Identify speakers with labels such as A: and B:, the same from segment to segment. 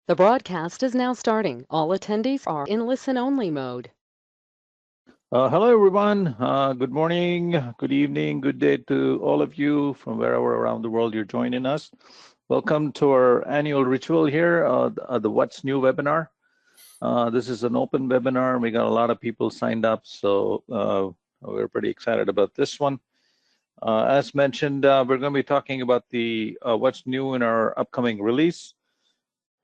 A: The broadcast is now starting. All attendees are in listen-only mode.
B: Hello, everyone. Good morning, good evening, good day to all of you from wherever around the world you're joining us. Welcome to our annual ritual here, the What's New webinar. This is an open webinar. We got a lot of people signed up, so we're pretty excited about this one. As mentioned, we're going to be talking about the what's new in our upcoming release.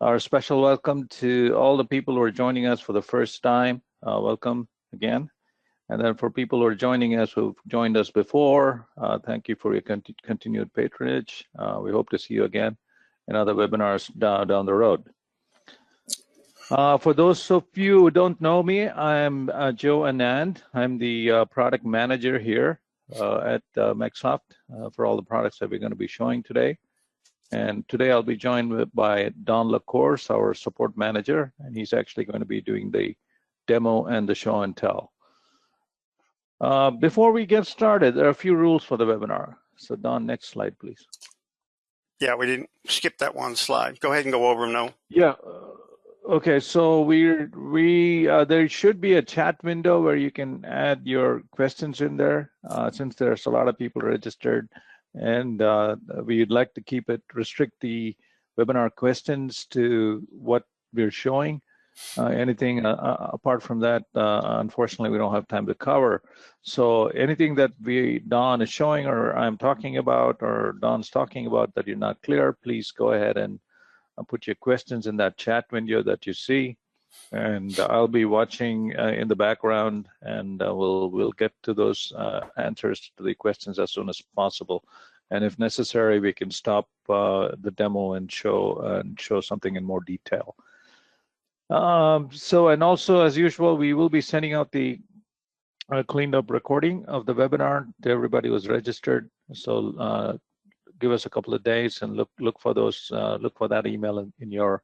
B: Our special welcome to all the people who are joining us for the first time. Welcome again. And then for people who are joining us, who've joined us before, thank you for your continued patronage. We hope to see you again in other webinars down the road. For those of you who don't know me, I'm Joe Anand. I'm the product manager here at MecSoft for all the products that we're going to be showing today. And today I'll be joined by Don LaCourse, our support manager, and he's actually going to be doing the demo and the show and tell. Before we get started, there are a few rules for the webinar. So Don, next slide, please.
C: Yeah, we didn't skip that one slide. Go ahead and go over them now.
B: Yeah. Okay. So there should be a chat window where you can add your questions in there, since there's a lot of people registered, and we'd like to restrict the webinar questions to what we're showing. Anything apart from that, unfortunately, we don't have time to cover. So anything that Don is showing or I'm talking about or Don's talking about that you're not clear, please go ahead and put your questions in that chat window that you see. And I'll be watching in the background, and we'll get to those answers to the questions as soon as possible. And if necessary, we can stop the demo and show something in more detail. And also, as usual, we will be sending out the cleaned up recording of the webinar to everybody who's registered. So give us a couple of days and look for that email in your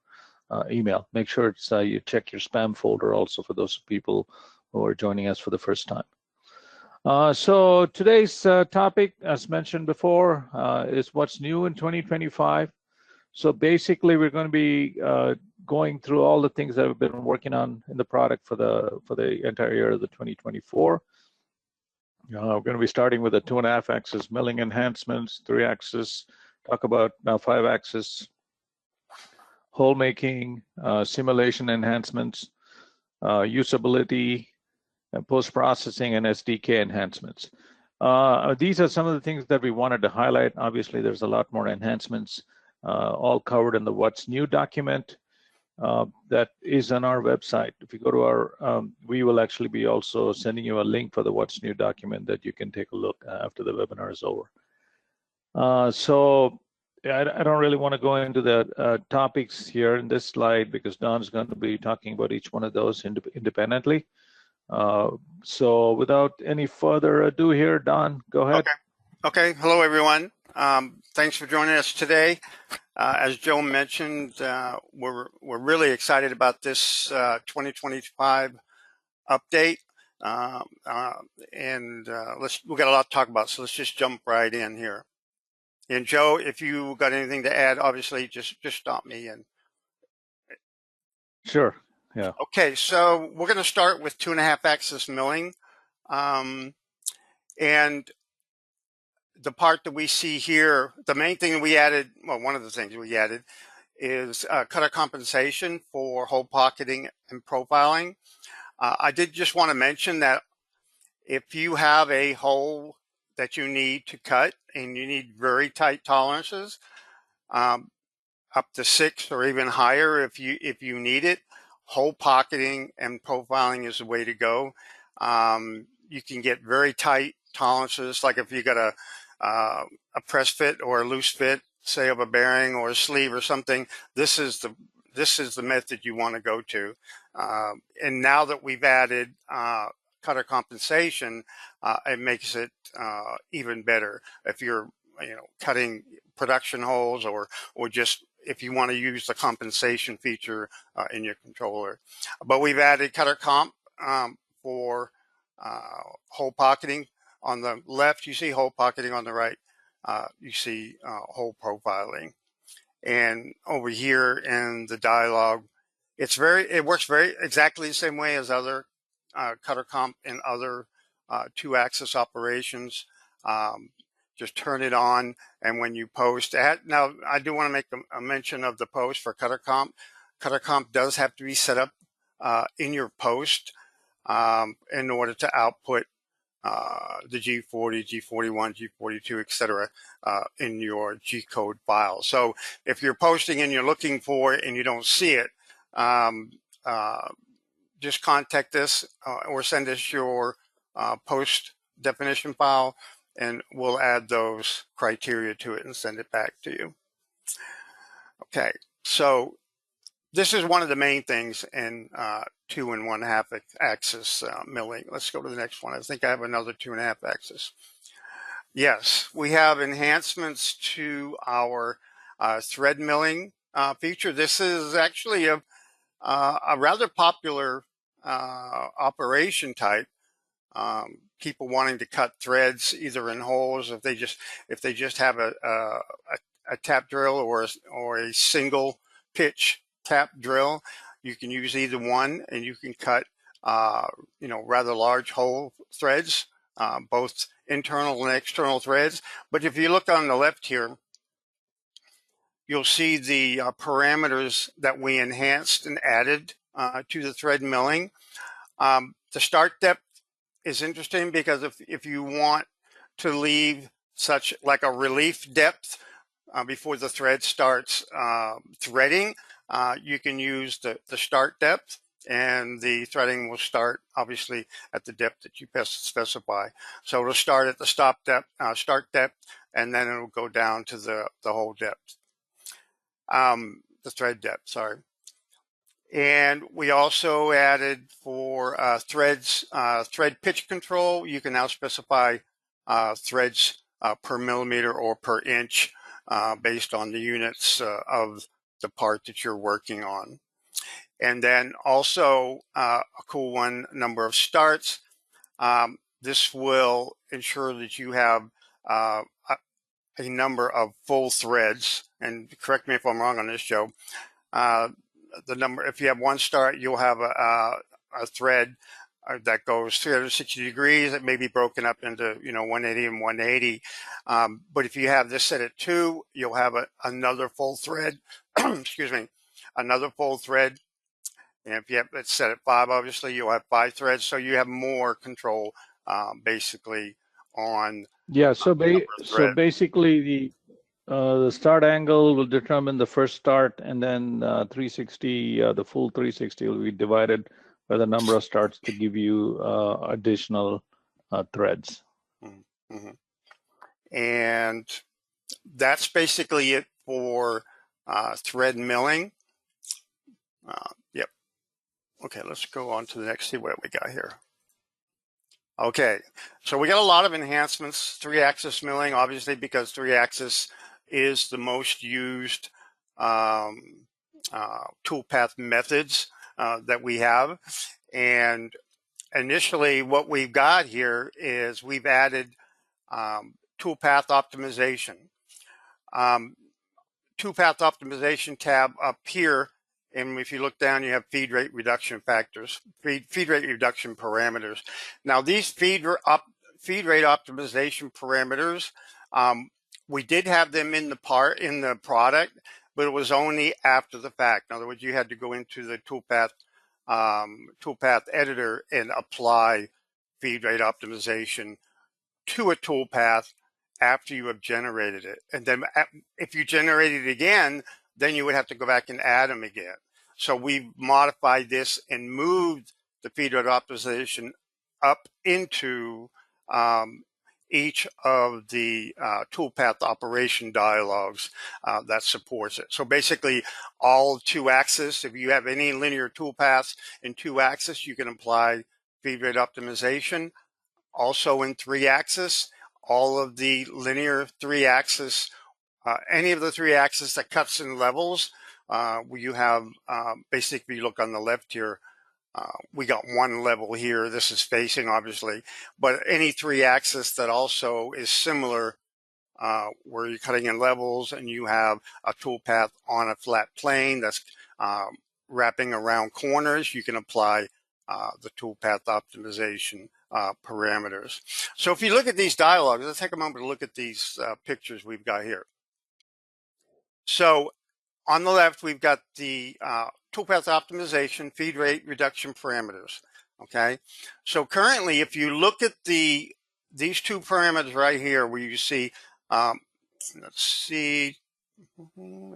B: email. Make sure it's you check your spam folder also for those people who are joining us for the first time. So today's topic, as mentioned before, is what's new in 2025. So basically, we're going to be going through all the things that we've been working on in the product for the entire year of the 2024. We're going to be starting with a 2.5-axis milling enhancements, 3-axis, talk about 5-axis hole making, simulation enhancements, usability, and post-processing and SDK enhancements. These are some of the things that we wanted to highlight. Obviously, there's a lot more enhancements all covered in the What's New document that is on our website. If you go to our, we will actually be also sending you a link for the What's New document that you can take a look after the webinar is over. So I don't really want to go into the topics here in this slide because Don's going to be talking about each one of those independently. So without any further ado here, Don, go ahead.
C: Okay. Hello, everyone. Thanks for joining us today. As Joe mentioned, we're really excited about this 2025 update, and we've got a lot to talk about. So let's just jump right in here. And Joe, if you got anything to add, obviously just stop me. And
B: sure. Yeah.
C: Okay, so we're going to start with 2.5-axis milling, and the part that we see here, the main thing we added, well, one of the things we added is cutter compensation for hole pocketing and profiling. I did just want to mention that if you have a hole that you need to cut and you need very tight tolerances, up to 6 or even higher if you need it, hole pocketing and profiling is the way to go. You can get very tight tolerances, like if you got a press fit or a loose fit, say of a bearing or a sleeve or something. This is the method you want to go to. And now that we've added cutter compensation, it makes it even better. If you're cutting production holes or just if you want to use the compensation feature in your controller. But we've added cutter comp for hole pocketing. On the left, you see hole pocketing. On the right, you see hole profiling. And over here in the dialog, it works very exactly the same way as other cutter comp and other 2-axis operations. Just turn it on, and when you post, now I do want to make a mention of the post for cutter comp. Cutter comp does have to be set up in your post in order to output the G40, G41, G42, etc. In your G-code file. So if you're posting and you're looking for it and you don't see it, just contact us or send us your post definition file, and we'll add those criteria to it and send it back to you. Okay, so this is one of the main things in 2 1/2 axis milling. Let's go to the next one. I think I have another 2 1/2 axis. Yes, we have enhancements to our thread milling feature. This is actually a rather popular operation type. People wanting to cut threads either in holes if they just have a tap drill or a single pitch tap drill. You can use either one, and you can cut rather large hole threads, both internal and external threads. But if you look on the left here, you'll see the parameters that we enhanced and added to the thread milling. The start depth is interesting because if you want to leave such like a relief depth before the thread starts threading, you can use the start depth, and the threading will start obviously at the depth that you specify. So it'll start at the start depth, and then it'll go down to the hole depth, the thread depth, sorry. And we also added for thread pitch control. You can now specify threads per millimeter or per inch based on the units of the part that you're working on. And then also a cool one, number of starts. This will ensure that you have a number of full threads. And correct me if I'm wrong on this, Joe. The number, if you have one start, you'll have a thread that goes 360 degrees. It may be broken up into 180 and 180. But if you have this set at 2, you'll have another full thread. Excuse me, another full thread. And if you have it set at 5, obviously you'll have 5 threads. So you have more control, basically, on
B: so basically the start angle will determine the first start, and then 360, the full 360 will be divided by the number of starts to give you additional threads.
C: Mm-hmm. And that's basically it for thread milling. Yep. Okay, let's go on to the next, see what we got here. Okay, so we got a lot of enhancements. 3-axis milling, obviously, because 3-axis is the most used toolpath methods that we have. And initially what we've got here is we've added toolpath optimization. Toolpath optimization tab up here, and if you look down, you have feed rate reduction factors, feed rate reduction parameters. Now these feed rate optimization parameters, we did have them in the product, but it was only after the fact. In other words, you had to go into the toolpath editor and apply feed rate optimization to a toolpath after you have generated it. And then if you generate it again, then you would have to go back and add them again. So we modified this and moved the feed rate optimization up into each of the toolpath operation dialogues that supports it. So basically all 2-axis, if you have any linear toolpaths in 2-axis, you can apply feed rate optimization. Also in 3-axis, all of the linear 3-axis, any of the 3-axis that cuts in levels, you have basically, you look on the left here, we got one level here. This is facing, obviously, but any 3-axis that also is similar where you're cutting in levels and you have a toolpath on a flat plane that's wrapping around corners, you can apply the toolpath optimization parameters. So if you look at these dialogues, let's take a moment to look at these pictures we've got here. So on the left, we've got the toolpath optimization, feed rate reduction parameters. Okay, so currently, if you look at these two parameters right here, where you see, let's see. Hold on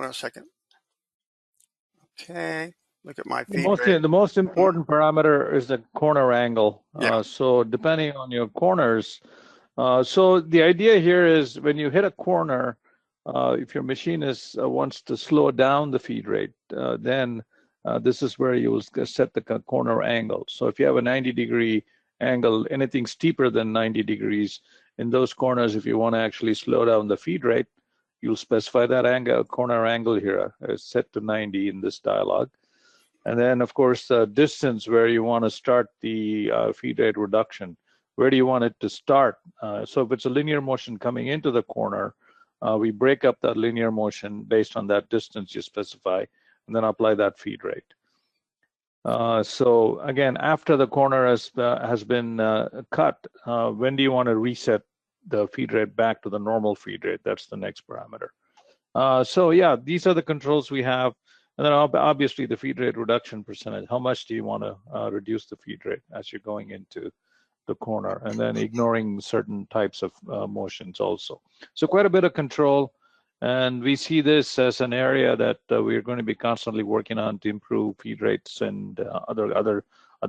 C: a second. Okay, look at my feed rate.
B: The most important parameter is the corner angle.
C: Yeah.
B: So depending on your corners, so the idea here is when you hit a corner, if your machinist wants to slow down the feed rate, then this is where you will set the corner angle. So if you have a 90-degree angle, anything steeper than 90 degrees in those corners, if you want to actually slow down the feed rate, you'll specify that angle, corner angle here, set to 90 in this dialog. And then, of course, the distance where you want to start the feed rate reduction. Where do you want it to start? So if it's a linear motion coming into the corner, we break up that linear motion based on that distance you specify, and then apply that feed rate. So again, after the corner has been cut, when do you want to reset the feed rate back to the normal feed rate? That's the next parameter. So yeah, these are the controls we have. And then obviously the feed rate reduction percentage. How much do you want to reduce the feed rate as you're going into the corner, and then ignoring certain types of motions also. So quite a bit of control. And we see this as an area that we're going to be constantly working on to improve feed rates and other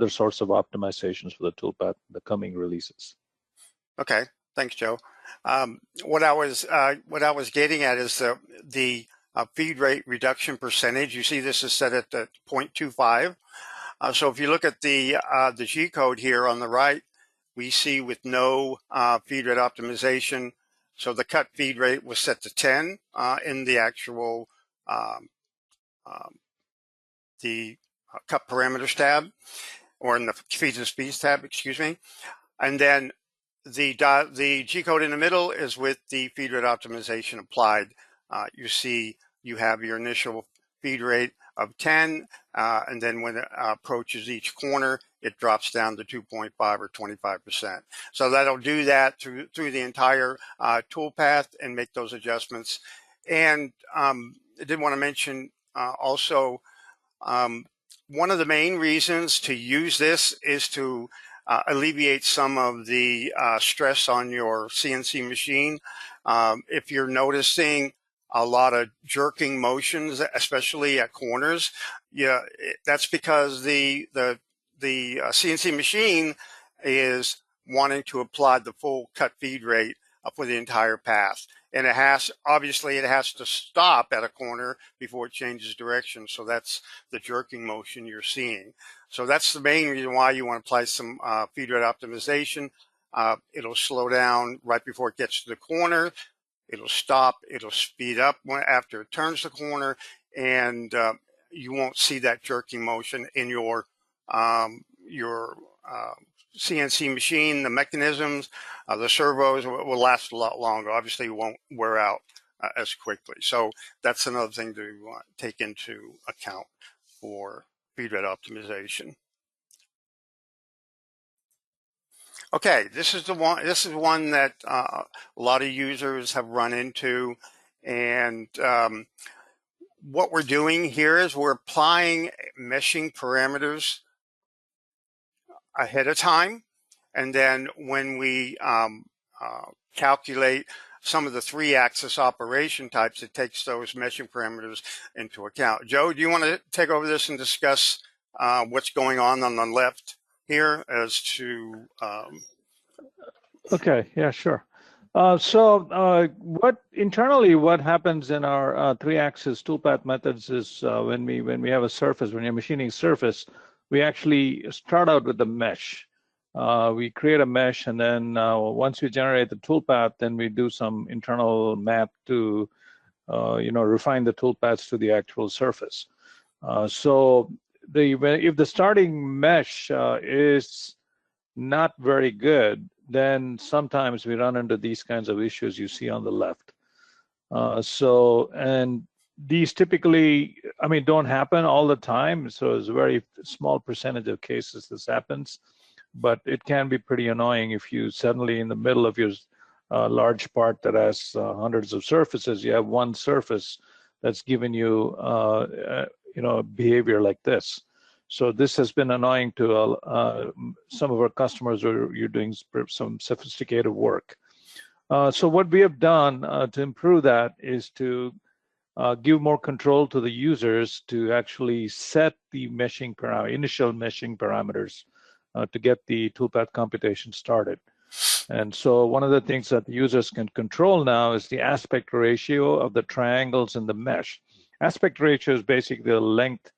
B: sorts of optimizations for the toolpath in the coming releases.
C: Okay, thanks, Joe. What I was getting at is the feed rate reduction percentage. You see this is set at 0.25. So if you look at the G code here on the right, we see with no feed rate optimization. So the cut feed rate was set to 10 in the actual the cut parameters tab, or in the feeds and speeds tab, excuse me. And then the G code in the middle is with the feed rate optimization applied. You see you have your initial feed rate of 10, and then when it approaches each corner, it drops down to 2.5 or 25%. So that'll do that through the entire toolpath and make those adjustments. And I did want to mention also, one of the main reasons to use this is to alleviate some of the stress on your CNC machine. If you're noticing a lot of jerking motions, especially at corners, yeah, that's because the CNC machine is wanting to apply the full cut feed rate for the entire path. And it has to stop at a corner before it changes direction. So that's the jerking motion you're seeing. So that's the main reason why you want to apply some feed rate optimization. It'll slow down right before it gets to the corner. It'll stop, it'll speed up after it turns the corner, and you won't see that jerking motion in your CNC machine. The mechanisms, the servos will last a lot longer. Obviously, it won't wear out as quickly. So that's another thing to take into account for feed rate optimization. Okay, this is one that a lot of users have run into, and what we're doing here is we're applying meshing parameters ahead of time, and then when we calculate some of the 3-axis operation types, it takes those meshing parameters into account. Joe, do you want to take over this and discuss what's going on the left here as to
B: Okay, yeah, sure. So what happens in our 3-axis toolpath methods is when we have a surface, when you're machining surface, we actually start out with the mesh. We create a mesh, and then once we generate the toolpath, then we do some internal math to refine the toolpaths to the actual surface. So if the starting mesh is not very good, then sometimes we run into these kinds of issues you see on the left. And these typically, I mean, don't happen all the time. So it's a very small percentage of cases this happens, but it can be pretty annoying if you suddenly in the middle of your large part that has hundreds of surfaces, you have one surface that's given you, behavior like this. So this has been annoying to some of our customers where you're doing some sophisticated work. So what we have done to improve that is to give more control to the users to actually set the meshing initial meshing parameters to get the toolpath computation started. And so one of the things that the users can control now is the aspect ratio of the triangles in the mesh. Aspect ratio is basically the length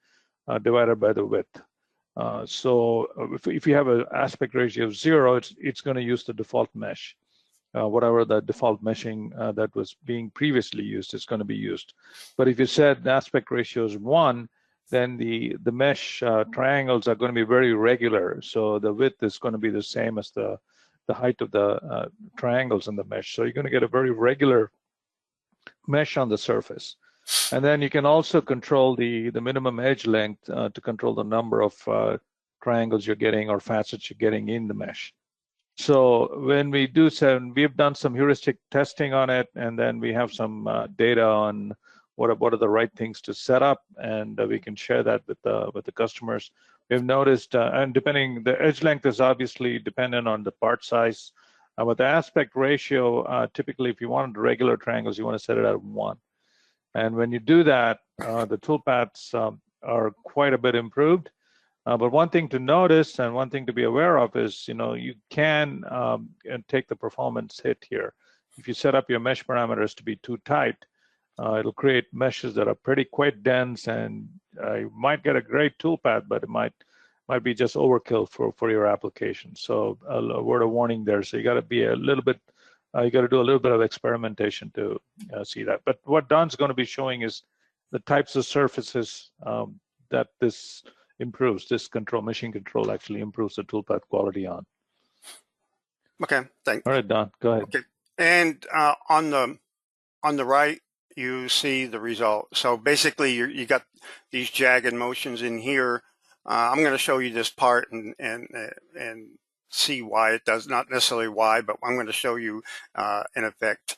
B: divided by the width. So if you have an aspect ratio of 0, it's going to use the default mesh. Whatever the default meshing that was being previously used is going to be used. But if you said the aspect ratio is 1, then the mesh triangles are going to be very regular. So the width is going to be the same as the height of the triangles in the mesh. So you're going to get a very regular mesh on the surface. And then you can also control the minimum edge length to control the number of triangles you're getting or facets you're getting in the mesh. So when we do we've done some heuristic testing on it, and then we have some data on what are the right things to set up, and we can share that with the customers. We've noticed, and depending, the edge length is obviously dependent on the part size. But the aspect ratio, typically, if you wanted regular triangles, you want to set it at 1. And when you do that, the toolpaths are quite a bit improved. But one thing to notice and one thing to be aware of is, you can take the performance hit here. If you set up your mesh parameters to be too tight, it'll create meshes that are quite dense, and you might get a great toolpath, but it might be just overkill for your application. So a word of warning there. So you got to be a little bit, you got to do a little bit of experimentation to see that. But what Don's going to be showing is the types of surfaces that this improves. This machine control actually improves the toolpath quality on.
C: Okay, thanks.
B: All right, Don, go ahead.
C: Okay, and on the right, you see the result. So basically, you got these jagged motions in here. I'm going to show you this part and see why it does, not necessarily why, but I'm going to show you in effect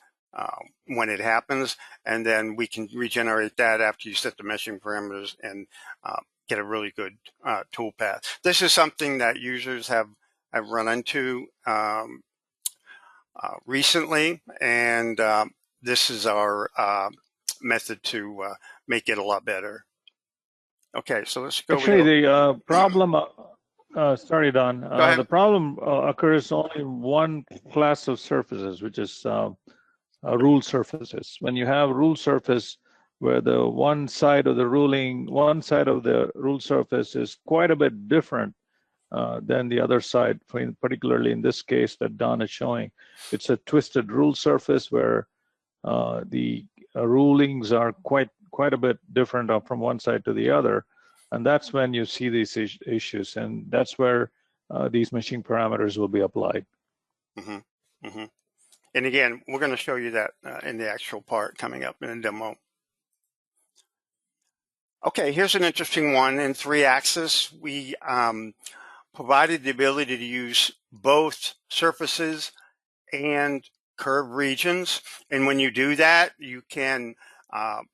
C: when it happens, and then we can regenerate that after you set the meshing parameters and get a really good toolpath. This is something that users have run into recently, and this is our method to make it a lot better. Okay, so let's go.
B: Actually, the problem, sorry, Don, the problem occurs only in one class of surfaces, which is rule surfaces. When you have rule surface where the one side of the rule surface is quite a bit different than the other side, particularly in this case that Don is showing. It's a twisted rule surface where the rulings are quite a bit different from one side to the other, and that's when you see these issues, and that's where these meshing parameters will be applied.
C: Mm-hmm. Mm-hmm. And again, we're going to show you that in the actual part coming up in a demo. Okay, here's an interesting one. In 3-axis, we provided the ability to use both surfaces and curved regions. And when you do that, you can,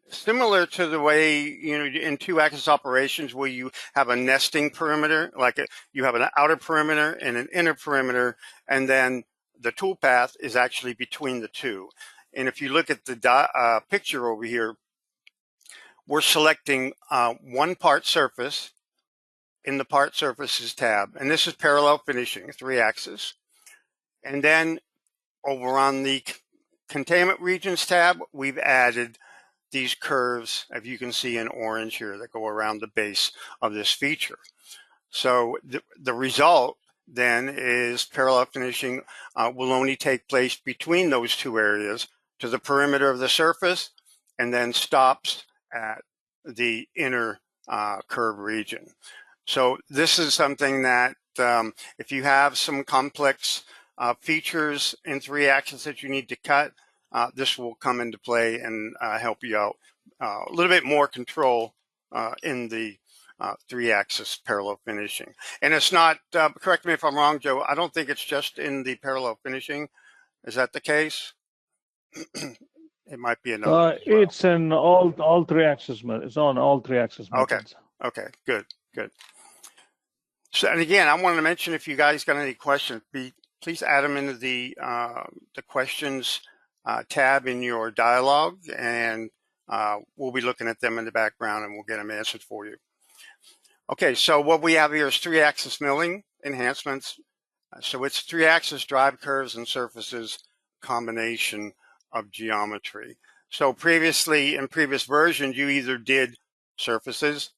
C: similar to the way, in 2-axis operations where you have a nesting perimeter, like you have an outer perimeter and an inner perimeter, and then the toolpath is actually between the two. And if you look at the picture over here, we're selecting one part surface in the part surfaces tab, and this is parallel finishing, 3-axis. And then over on the containment regions tab, we've added these curves, as you can see in orange here, that go around the base of this feature. So the result then is parallel finishing will only take place between those two areas to the perimeter of the surface, and then stops at the inner curve region. So this is something that if you have some complex features in 3-axis that you need to cut, this will come into play and help you out. A little bit more control in the 3-axis parallel finishing. And it's not, correct me if I'm wrong, Joe, I don't think it's just in the parallel finishing. Is that the case? It might be another as well.
B: It's in all 3-axis. It's on all 3-axis methods.
C: Okay, good. So, and again, I wanted to mention, if you guys got any questions, please add them into the questions tab in your dialogue, and we'll be looking at them in the background and we'll get them answered for you. Okay, so what we have here is 3-axis milling enhancements. So it's 3-axis drive curves and surfaces combination of geometry. So previously, in previous versions, you either did surfaces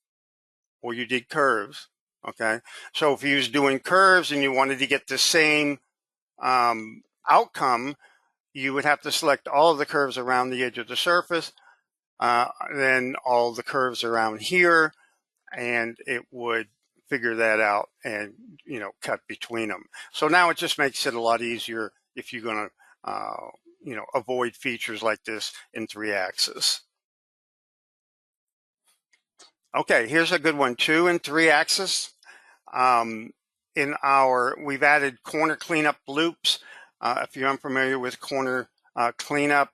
C: or you did curves. Okay, so if you was doing curves and you wanted to get the same outcome, you would have to select all of the curves around the edge of the surface, then all the curves around here, and it would figure that out and, you know, cut between them. So now it just makes it a lot easier if you're going to, you know, avoid features like this in 3-axis. Okay, here's a good one too in 3-axis. We've added corner cleanup loops. If you're unfamiliar with corner cleanup,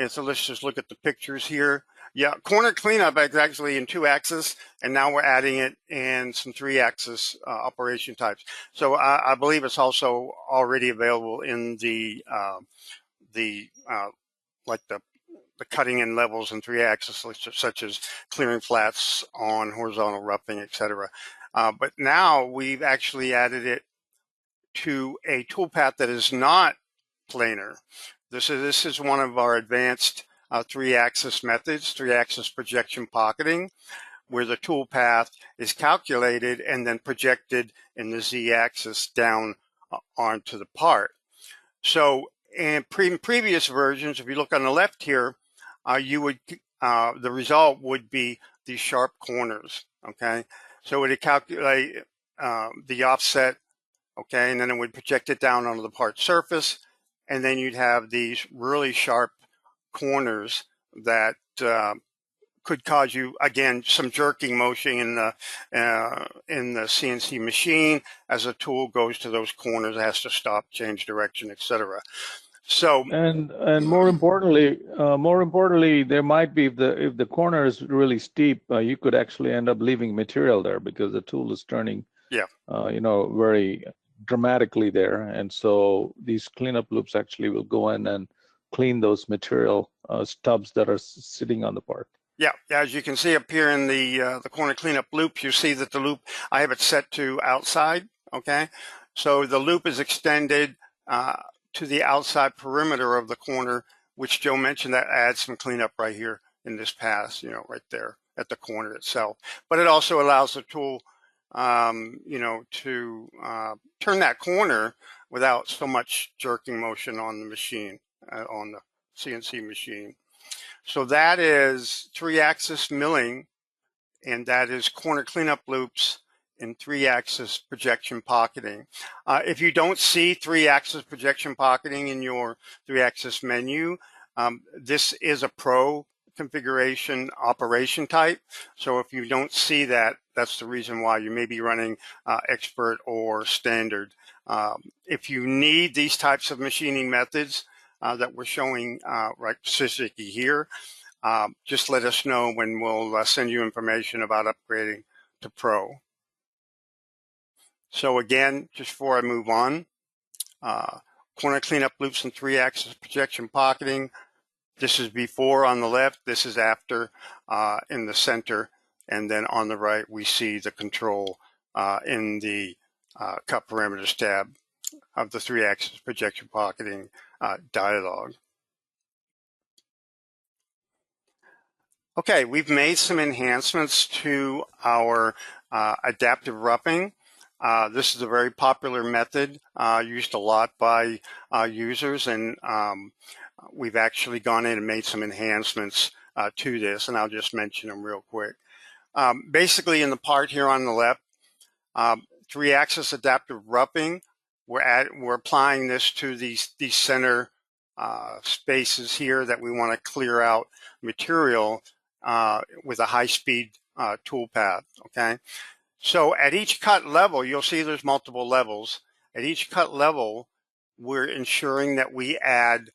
C: so let's just look at the pictures here. Yeah, corner cleanup is actually in 2-axis, and now we're adding it in some 3-axis operation types. So I believe it's also already available in the cutting in levels in 3-axis, such as clearing flats on horizontal roughing, etc. But now we've actually added it to a toolpath that is not planar. This is one of our advanced 3-axis methods, 3-axis projection pocketing, where the toolpath is calculated and then projected in the z-axis down onto the part. So in previous versions, if you look on the left here, the result would be these sharp corners. Okay, so it would calculate the offset. Okay, and then it would project it down onto the part surface, and then you'd have these really sharp corners that could cause you, again, some jerking motion in the CNC machine. As the tool goes to those corners, it has to stop, change direction, etc. So
B: and more importantly, there might be, if the corner is really steep, you could actually end up leaving material there because the tool is turning, you know, very dramatically there, and so these cleanup loops actually will go in and clean those material stubs that are sitting on the part.
C: Yeah, as you can see up here in the corner cleanup loop, you see that the loop, I have it set to outside. Okay, so the loop is extended to the outside perimeter of the corner, which Joe mentioned that adds some cleanup right here in this pass, you know, right there at the corner itself. But it also allows the tool, you know, to turn that corner without so much jerking motion on the machine, on the CNC machine. So that is 3-axis milling, and that is corner cleanup loops in 3-axis projection pocketing. If you don't see 3-axis projection pocketing in your 3-axis menu, this is a pro configuration operation type. So if you don't see that, that's the reason why you may be running expert or standard. If you need these types of machining methods that we're showing right specifically here, just let us know when we'll send you information about upgrading to pro. So again, just before I move on, corner cleanup loops and 3-axis projection pocketing. This is before on the left, this is after in the center, and then on the right we see the control in the cut parameters tab of the 3-axis projection pocketing dialog. Okay, we've made some enhancements to our adaptive roughing. This is a very popular method used a lot by users, and we've actually gone in and made some enhancements to this, and I'll just mention them real quick. Basically, in the part here on the left, 3-axis adaptive roughing we're applying this to these center spaces here that we want to clear out material with a high-speed toolpath, okay? So at each cut level, you'll see there's multiple levels. At each cut level, we're ensuring that we add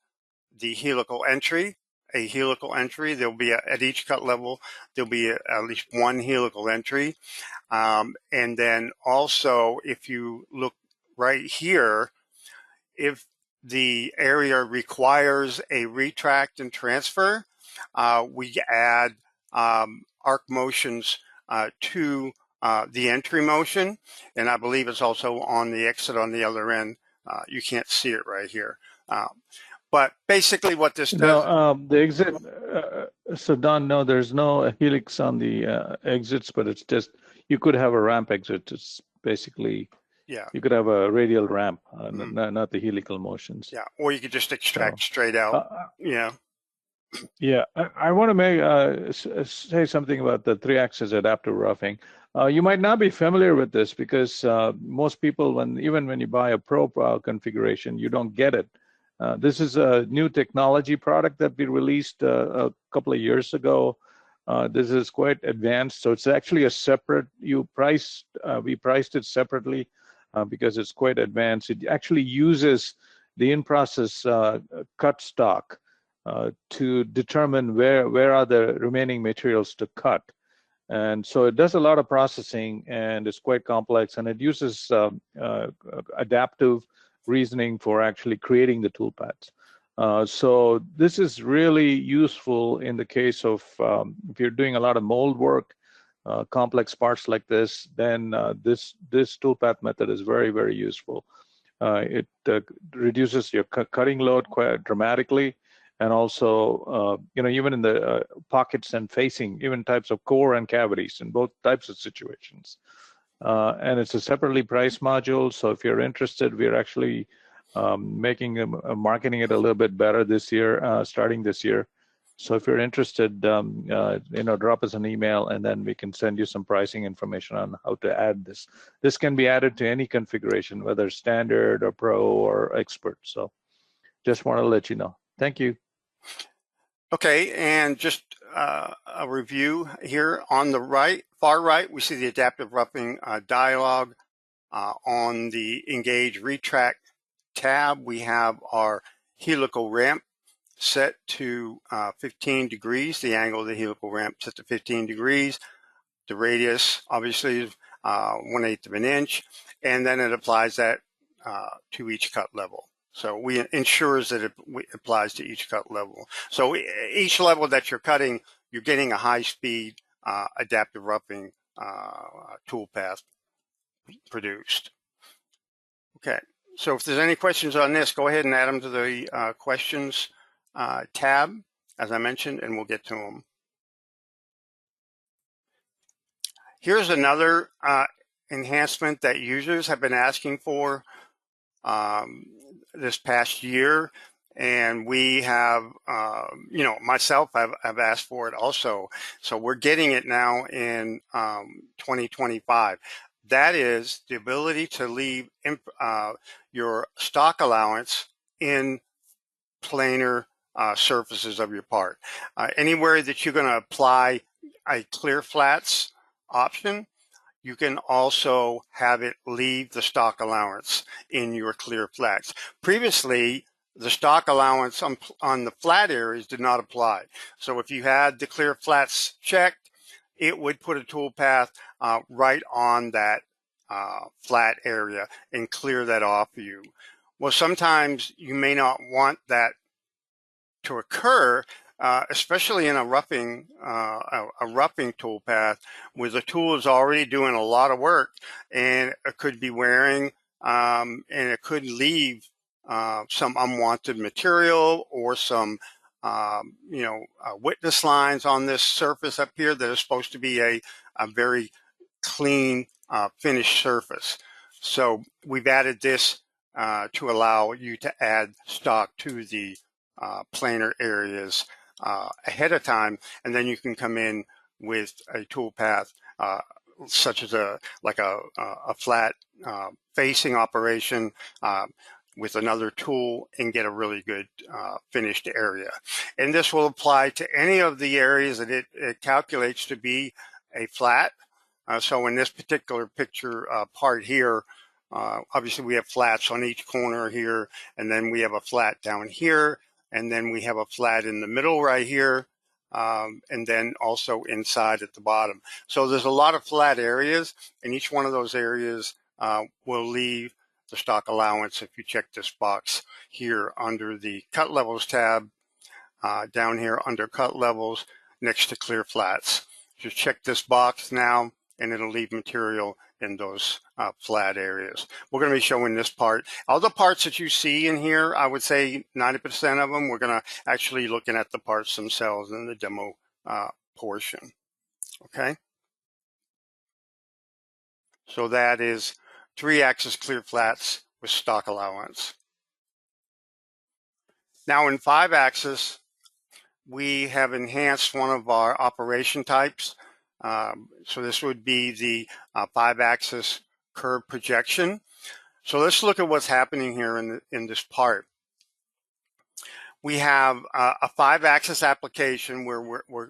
C: the helical entry, a helical entry. There'll be at each cut level, there'll be at least one helical entry. And then also, if you look right here, if the area requires a retract and transfer, we add arc motions to the entry motion, and I believe it's also on the exit on the other end. You can't see it right here. But basically what this does...
B: No, the exit, so Don, no, there's no helix on the exits, but it's just, you could have a ramp exit. It's basically,
C: yeah,
B: you could have a radial ramp, not the helical motions.
C: Yeah, or you could just extract straight out. Yeah.
B: Yeah, I want to say something about the 3-axis adaptive roughing. You might not be familiar with this because most people, even when you buy a Pro configuration, you don't get it. This is a new technology product that we released a couple of years ago. This is quite advanced, so it's actually a separate. We priced it separately because it's quite advanced. It actually uses the in-process cut stock to determine where are the remaining materials to cut. And so it does a lot of processing, and it's quite complex, and it uses adaptive reasoning for actually creating the toolpaths. So this is really useful in the case of if you're doing a lot of mold work, complex parts like this, then this toolpath method is very, very useful. It reduces your cutting load quite dramatically, and also, even in the pockets and facing, even types of core and cavities in both types of situations. And it's a separately priced module. So if you're interested, we're actually marketing it a little bit better this year, starting this year. So if you're interested, drop us an email, and then we can send you some pricing information on how to add this. This can be added to any configuration, whether standard or pro or expert. So just want to let you know. Thank you.
C: Okay, and just a review here on the far right, we see the adaptive roughing dialog. On the Engage Retract tab, we have our helical ramp set to 15 degrees. The angle of the helical ramp set to 15 degrees. The radius, obviously, is 1/8 of an inch, and then it applies that to each cut level. So we ensures that it applies to each cut level. So each level that you're cutting, you're getting a high-speed adaptive roughing toolpath produced. Okay, so if there's any questions on this, go ahead and add them to the questions tab, as I mentioned, and we'll get to them. Here's another enhancement that users have been asking for this past year, and we have, myself, I've asked for it also. So we're getting it now in 2025. That is the ability to leave your stock allowance in planar surfaces of your part. Anywhere that you're going to apply a clear flats option, you can also have it leave the stock allowance in your clear flats. Previously, the stock allowance on the flat areas did not apply. So if you had the clear flats checked, it would put a toolpath right on that flat area and clear that off for you. Well, sometimes you may not want that to occur, especially in a roughing toolpath where the tool is already doing a lot of work, and it could be wearing, and it could leave some unwanted material or some witness lines on this surface up here that is supposed to be a very clean finished surface. So we've added this to allow you to add stock to the planar areas ahead of time, and then you can come in with a toolpath such as a flat facing operation with another tool and get a really good finished area. And this will apply to any of the areas that it calculates to be a flat. So in this particular picture part here, obviously we have flats on each corner here, and then we have a flat down here, and then we have a flat in the middle right here, and then also inside at the bottom. So there's a lot of flat areas, and each one of those areas will leave the stock allowance if you check this box here under the cut levels tab, down here under cut levels next to clear flats. Just check this box now and it'll leave material in those flat areas. We're going to be showing this part. All the parts that you see in here, I would say 90% of them, we're going to actually looking at the parts themselves in the demo portion. Okay. So that is 3-axis clear flats with stock allowance. Now in 5-axis, we have enhanced one of our operation types. So this would be the 5-axis curve projection. So let's look at what's happening here in this part. We have a 5-axis application where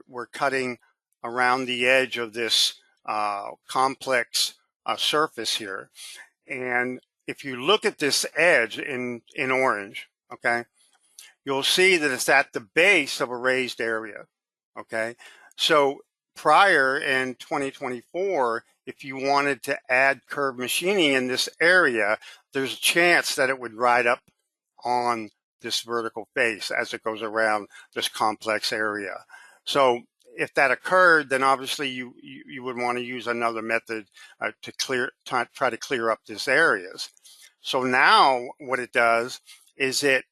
C: we're cutting around the edge of this complex surface here. And if you look at this edge in orange, okay, you'll see that it's at the base of a raised area, okay? So prior in 2024, if you wanted to add curve machining in this area, there's a chance that it would ride up on this vertical face as it goes around this complex area. So if that occurred, then obviously you would want to use another method to try to clear up these areas. So now what it does is it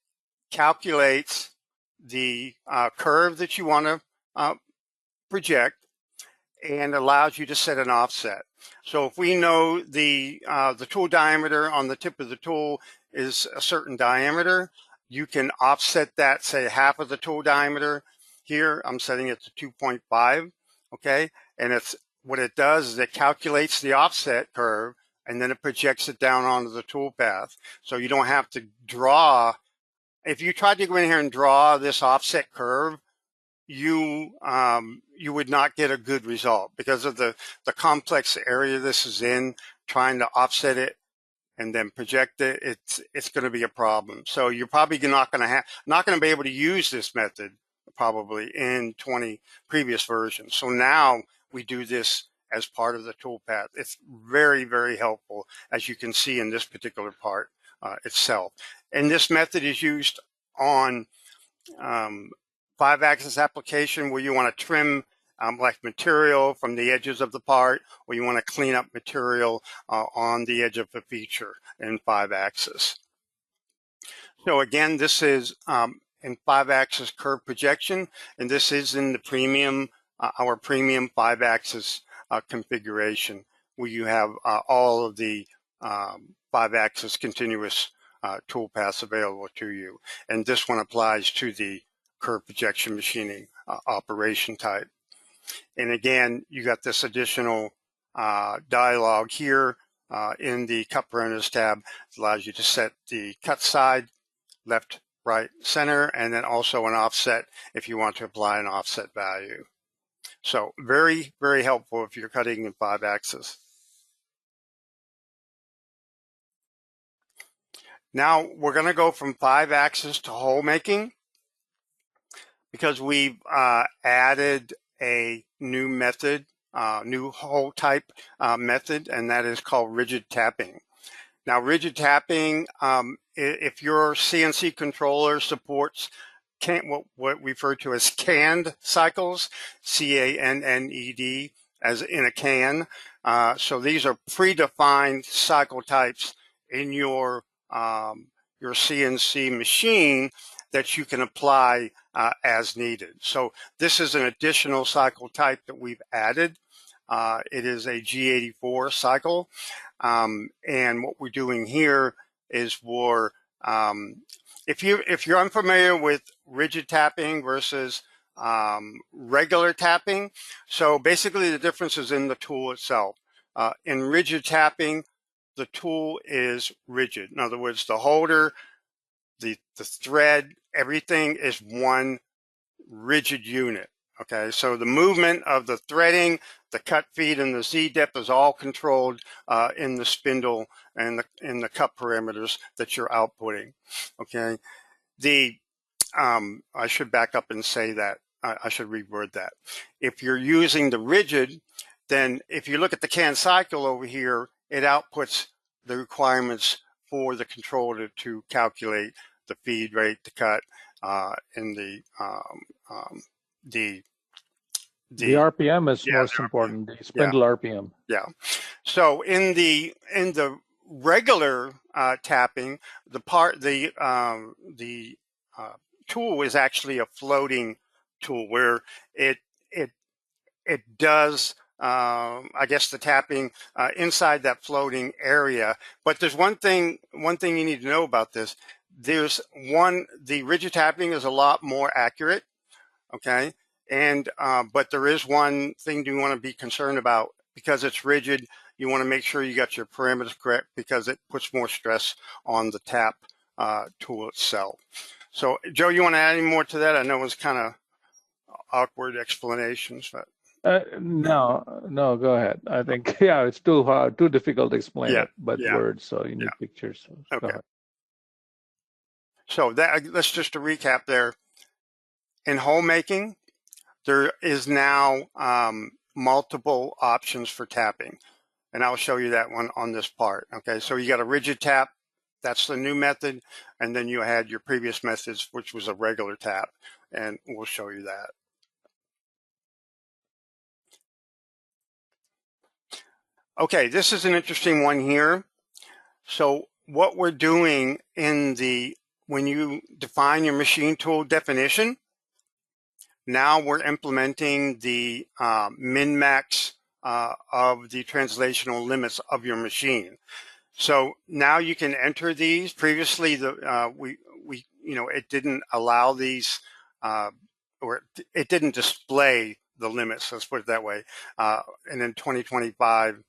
C: calculates the curve that you want to project and allows you to set an offset. So if we know the tool diameter on the tip of the tool is a certain diameter, you can offset that, say half of the tool diameter. Here I'm setting it to 2.5, okay? And it's what it does is it calculates the offset curve and then it projects it down onto the tool path. So you don't have to draw. If you tried to go in here and draw this offset curve, you would not get a good result because of the complex area this is in. Trying to offset it and then project it, it's going to be a problem. So you're probably not going to be able to use this method probably in 20 previous versions. So now we do this as part of the toolpath. It's very, very helpful, as you can see in this particular part itself. And this method is used on 5-axis application where you want to trim like material from the edges of the part, or you want to clean up material on the edge of a feature in 5-axis. So again, this is in 5-axis curve projection, and this is in the premium, our premium 5-axis configuration, where you have all of the 5-axis continuous toolpaths available to you. And this one applies to the curve projection machining operation type. And again, you got this additional dialog here in the cut parameters tab. It allows you to set the cut side, left, right, center, and then also an offset if you want to apply an offset value. So very, very helpful if you're cutting in 5-axis. Now we're going to go from 5-axis to hole making because we've added a new method, new hole type method, and that is called rigid tapping. Now, rigid tapping, if your CNC controller supports what we refer to as canned cycles, C-A-N-N-E-D, as in a can. So these are predefined cycle types in your CNC machine that you can apply as needed. So this is an additional cycle type that we've added. It is a G84 cycle. And what we're doing here is if you're unfamiliar with rigid tapping versus regular tapping, so basically the difference is in the tool itself. In rigid tapping, the tool is rigid. In other words, the holder, the thread, everything is one rigid unit. Okay, so the movement of the threading, the cut feed, and the Z-depth is all controlled in the spindle and in the cut parameters that you're outputting. Okay, I should back up and say that. I should reword that. If you're using the rigid, then if you look at the CAN cycle over here, it outputs the requirements for the controller to calculate the feed rate, the cut, and the
B: RPM is most
C: the
B: important. The spindle RPM.
C: Yeah. So in the regular tapping, the tool is actually a floating tool where it does I guess the tapping inside that floating area. But there's one thing you need to know about this. The rigid tapping is a lot more accurate. Okay. And but there is one thing you want to be concerned about. Because it's rigid, you want to make sure you got your parameters correct because it puts more stress on the tap tool itself. So Joe, you want to add any more to that? I know it was kind of awkward explanations, but
B: no, go ahead. I think, yeah, it's too hard, too difficult to explain it by words, so you need pictures. So
C: okay.
B: Go ahead.
C: So let's just to recap there. In hole making, there is now multiple options for tapping, and I'll show you that one on this part. Okay, so you got a rigid tap, that's the new method, and then you had your previous methods, which was a regular tap, and we'll show you that. Okay, this is an interesting one here. So what we're doing when you define your machine tool definition, now we're implementing the min-max of the translational limits of your machine. So now you can enter these. Previously, it didn't allow these, or it didn't display the limits. Let's put it that way. And in 2025,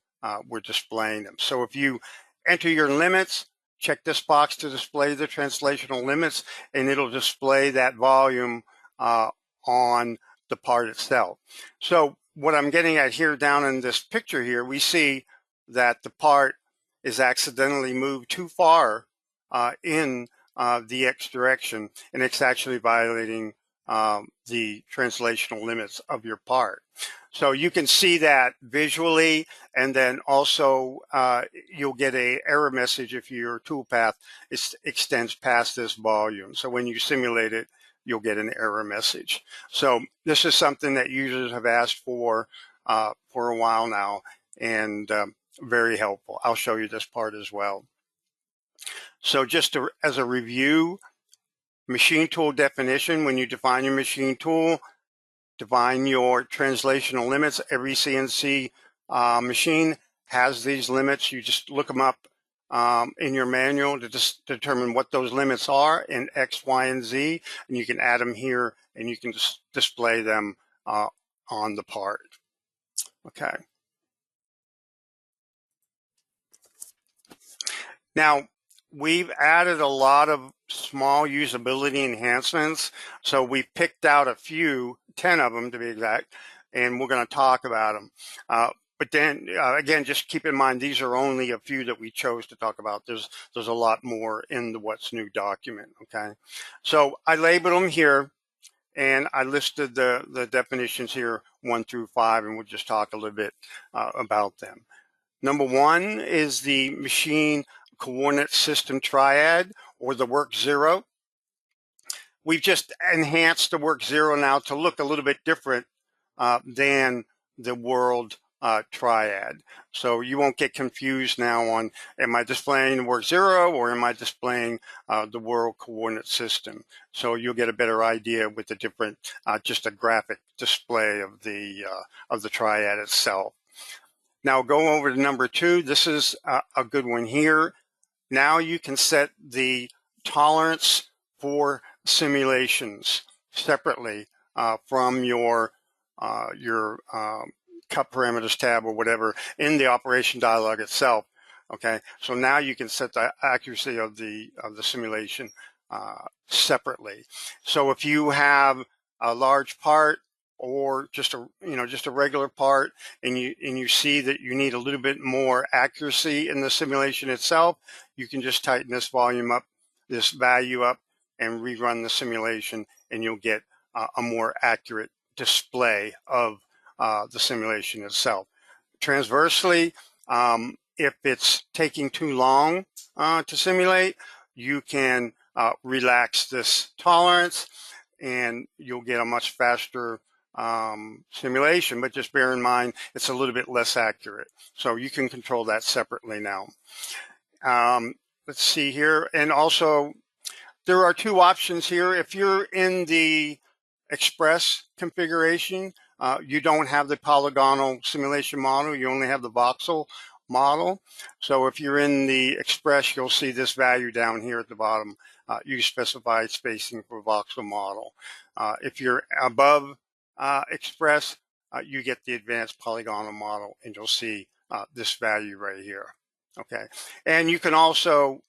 C: we're displaying them. So if you enter your limits, check this box to display the translational limits, and it'll display that volume on the part itself. So what I'm getting at here down in this picture here, we see that the part is accidentally moved too far in the X direction, and it's actually violating the translational limits of your part. So you can see that visually, and then also you'll get an error message if your toolpath extends past this volume. So when you simulate it, you'll get an error message. So this is something that users have asked for a while now, and very helpful. I'll show you this part as well. So just as a review, machine tool definition, when you define your machine tool, define your translational limits. Every CNC machine has these limits. You just look them up in your manual to just determine what those limits are in X, Y, and Z, and you can add them here and you can just display them on the part. Okay. Now, we've added a lot of small usability enhancements. So we picked out a few, 10 of them to be exact, and we're going to talk about them. But then again, just keep in mind, these are only a few that we chose to talk about. There's a lot more in the What's New document, okay? So I labeled them here, and I listed the definitions here 1 through 5, and we'll just talk a little bit about them. Number 1 is the machine coordinate system triad, or the work zero. We've just enhanced the work zero now to look a little bit different than the world triad. So you won't get confused now on, am I displaying the work zero or am I displaying the world coordinate system? So you'll get a better idea with the different, just a graphic display of the triad itself. Now go over to number 2. This is a good one here. Now you can set the tolerance for simulations separately from your cut parameters tab or whatever in the operation dialog itself. Okay, so now you can set the accuracy of the simulation separately. So if you have a large part or just a regular part, and you see that you need a little bit more accuracy in the simulation itself, you can just tighten this volume up, this value up, and rerun the simulation, and you'll get a more accurate display of the simulation itself. Transversely, if it's taking too long to simulate, you can relax this tolerance and you'll get a much faster simulation, but just bear in mind it's a little bit less accurate. So you can control that separately now. Let's see here. And also, there are two options here. If you're in the Express configuration, you don't have the polygonal simulation model, you only have the voxel model. So if you're in the Express, you'll see this value down here at the bottom. You specify spacing for voxel model. If you're above Express, you get the advanced polygonal model, and you'll see this value right here. Okay, and you can also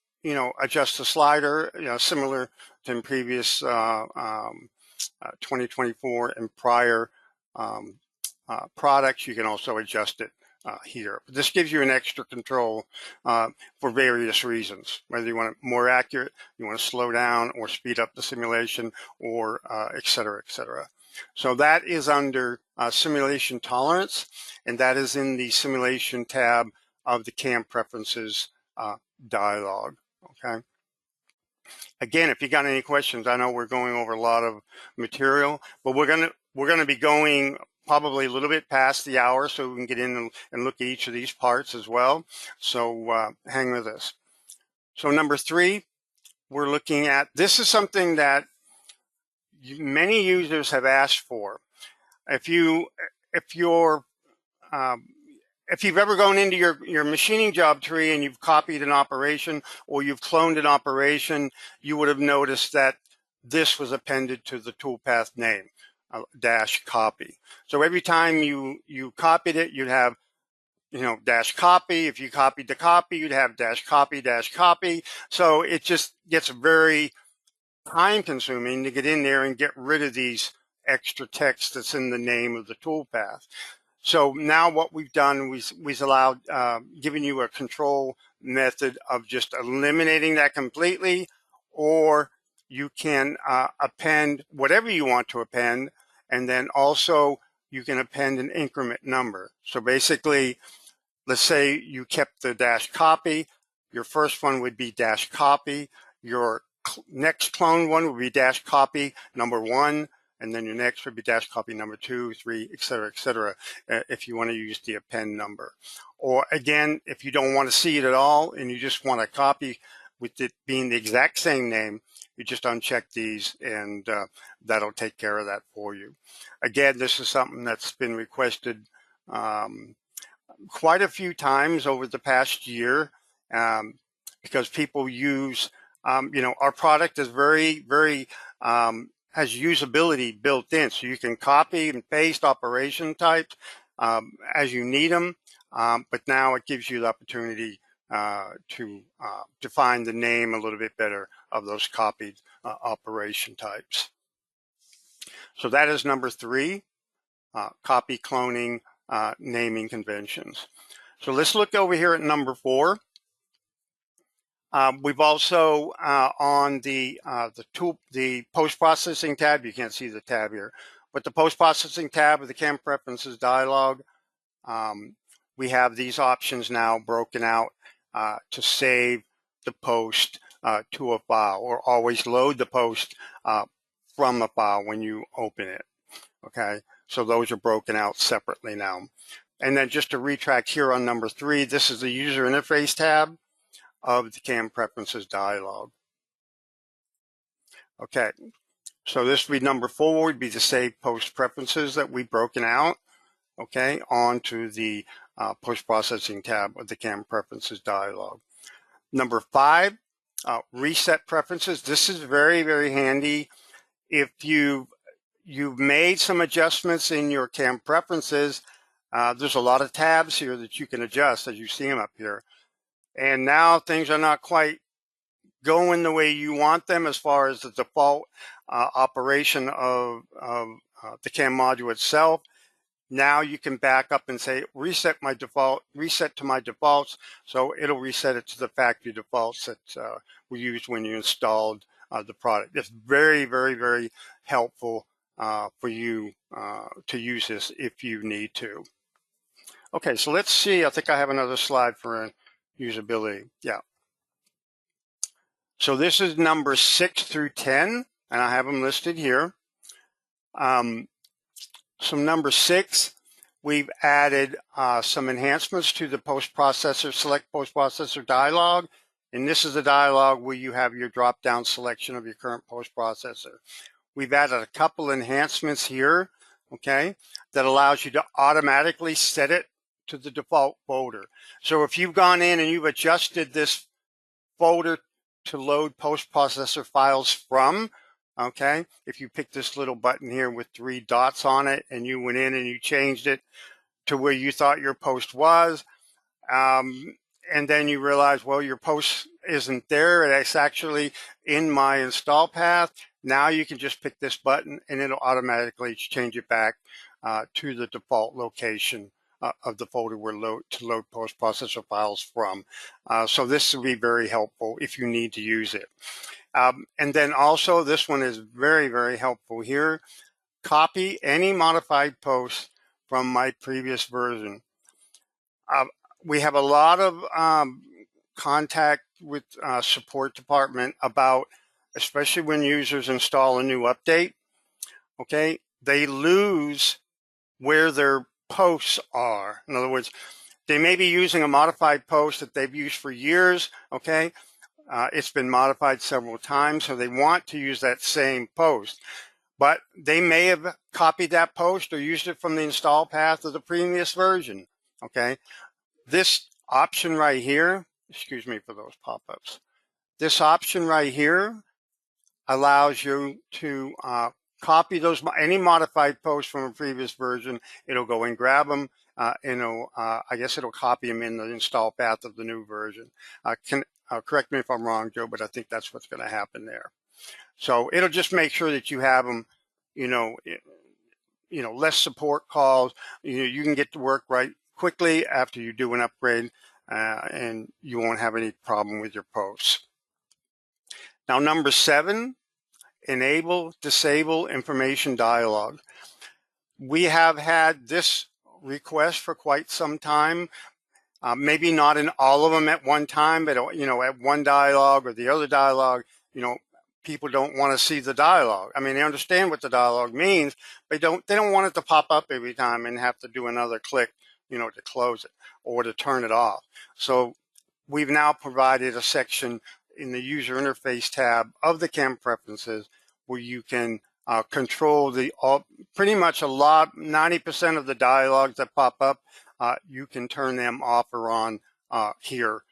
C: adjust the slider, similar to in previous 2024 and prior products. You can also adjust it here. But this gives you an extra control for various reasons, whether you want it more accurate, you want to slow down or speed up the simulation, or et cetera, et cetera. So that is under simulation tolerance, and that is in the simulation tab of the CAM preferences dialog. Okay. Again, if you got any questions, I know we're going over a lot of material, but we're gonna be going probably a little bit past the hour, so we can get in and look at each of these parts as well. So hang with us. So number 3, we're looking at, this is something that many users have asked for. If you've ever gone into your machining job tree and you've copied an operation or you've cloned an operation, you would have noticed that this was appended to the toolpath name, -copy. So every time you copied it, you'd have -copy. If you copied the copy, you'd have -copy. So it just gets very time consuming to get in there and get rid of these extra text that's in the name of the toolpath. So now what we've done, we've allowed, giving you a control method of just eliminating that completely, or you can append whatever you want to append, and then also you can append an increment number. So basically, let's say you kept the -copy, your first one would be -copy, your next clone one would be -copy number 1, and then your next would be -copy number 2, 3, et cetera, if you want to use the append number. Or again, if you don't want to see it at all and you just want to copy with it being the exact same name, you just uncheck these, and that'll take care of that for you. Again, this is something that's been requested quite a few times over the past year, because people use, our product is very has usability built in, so you can copy and paste operation types as you need them, but now it gives you the opportunity to define the name a little bit better of those copied operation types. So that is number 3, copy cloning naming conventions. So let's look over here at number 4. We've also on the post-processing tab, you can't see the tab here, but the post-processing tab of the CAM preferences dialog, we have these options now broken out to save the post to a file, or always load the post from a file when you open it. Okay, so those are broken out separately now. And then just to retract here on number 3, this is the user interface tab of the CAM preferences dialog. Okay, so this would be number 4, would be the save post preferences that we've broken out, okay, onto the post-processing tab of the CAM preferences dialog. Number 5, reset preferences. This is very handy if you've made some adjustments in your CAM preferences. There's a lot of tabs here that you can adjust, as you see them up here. and now things are not quite going the way you want them as far as the default operation of the CAM module itself. Now you can back up and say reset to my defaults, so it'll reset it to the factory defaults that were used when you installed the product. It's very, very, very helpful for you to use this if you need to. Okay, so let's see. I think I have another slide for usability. Yeah. So this is number 6 through 10, and I have them listed here. So number 6, we've added some enhancements to the select post-processor dialog. And this is a dialog where you have your drop-down selection of your current post-processor. We've added a couple enhancements here, okay, that allows you to automatically set it to the default folder. So if you've gone in and you've adjusted this folder to load post-processor files from, okay, if you pick this little button here with 3 dots on it and you went in and you changed it to where you thought your post was, and then you realize, well, your post isn't there, it's actually in my install path. Now you can just pick this button and it'll automatically change it back to the default location of the folder we're to load post-processor files from. So this will be very helpful if you need to use it. And then also, this one is very, very helpful here. Copy any modified post from my previous version. We have a lot of contact with support department about, especially when users install a new update, okay, they lose where their posts are. In other words, they may be using a modified post that they've used for years, okay? It's been modified several times, so they want to use that same post. But they may have copied that post or used it from the install path of the previous version, okay? This option right here, excuse me for those pop-ups, this option right here allows you to copy any modified posts from a previous version. It'll go and grab them, and I guess it'll copy them in the install path of the new version. Correct me if I'm wrong, Joe, but I think that's what's going to happen there. So it'll just make sure that you have them, less support calls. You can get to work right quickly after you do an upgrade, and you won't have any problem with your posts. Now, number 7, enable, disable information dialog. We have had this request for quite some time. Maybe not in all of them at one time, but at one dialog or the other dialog, people don't want to see the dialog. I mean, they understand what the dialog means, but they don't want it to pop up every time and have to do another click, to close it or to turn it off. So we've now provided a section in the user interface tab of the CAM preferences where you can control pretty much 90% of the dialogues that pop up. You can turn them off or on here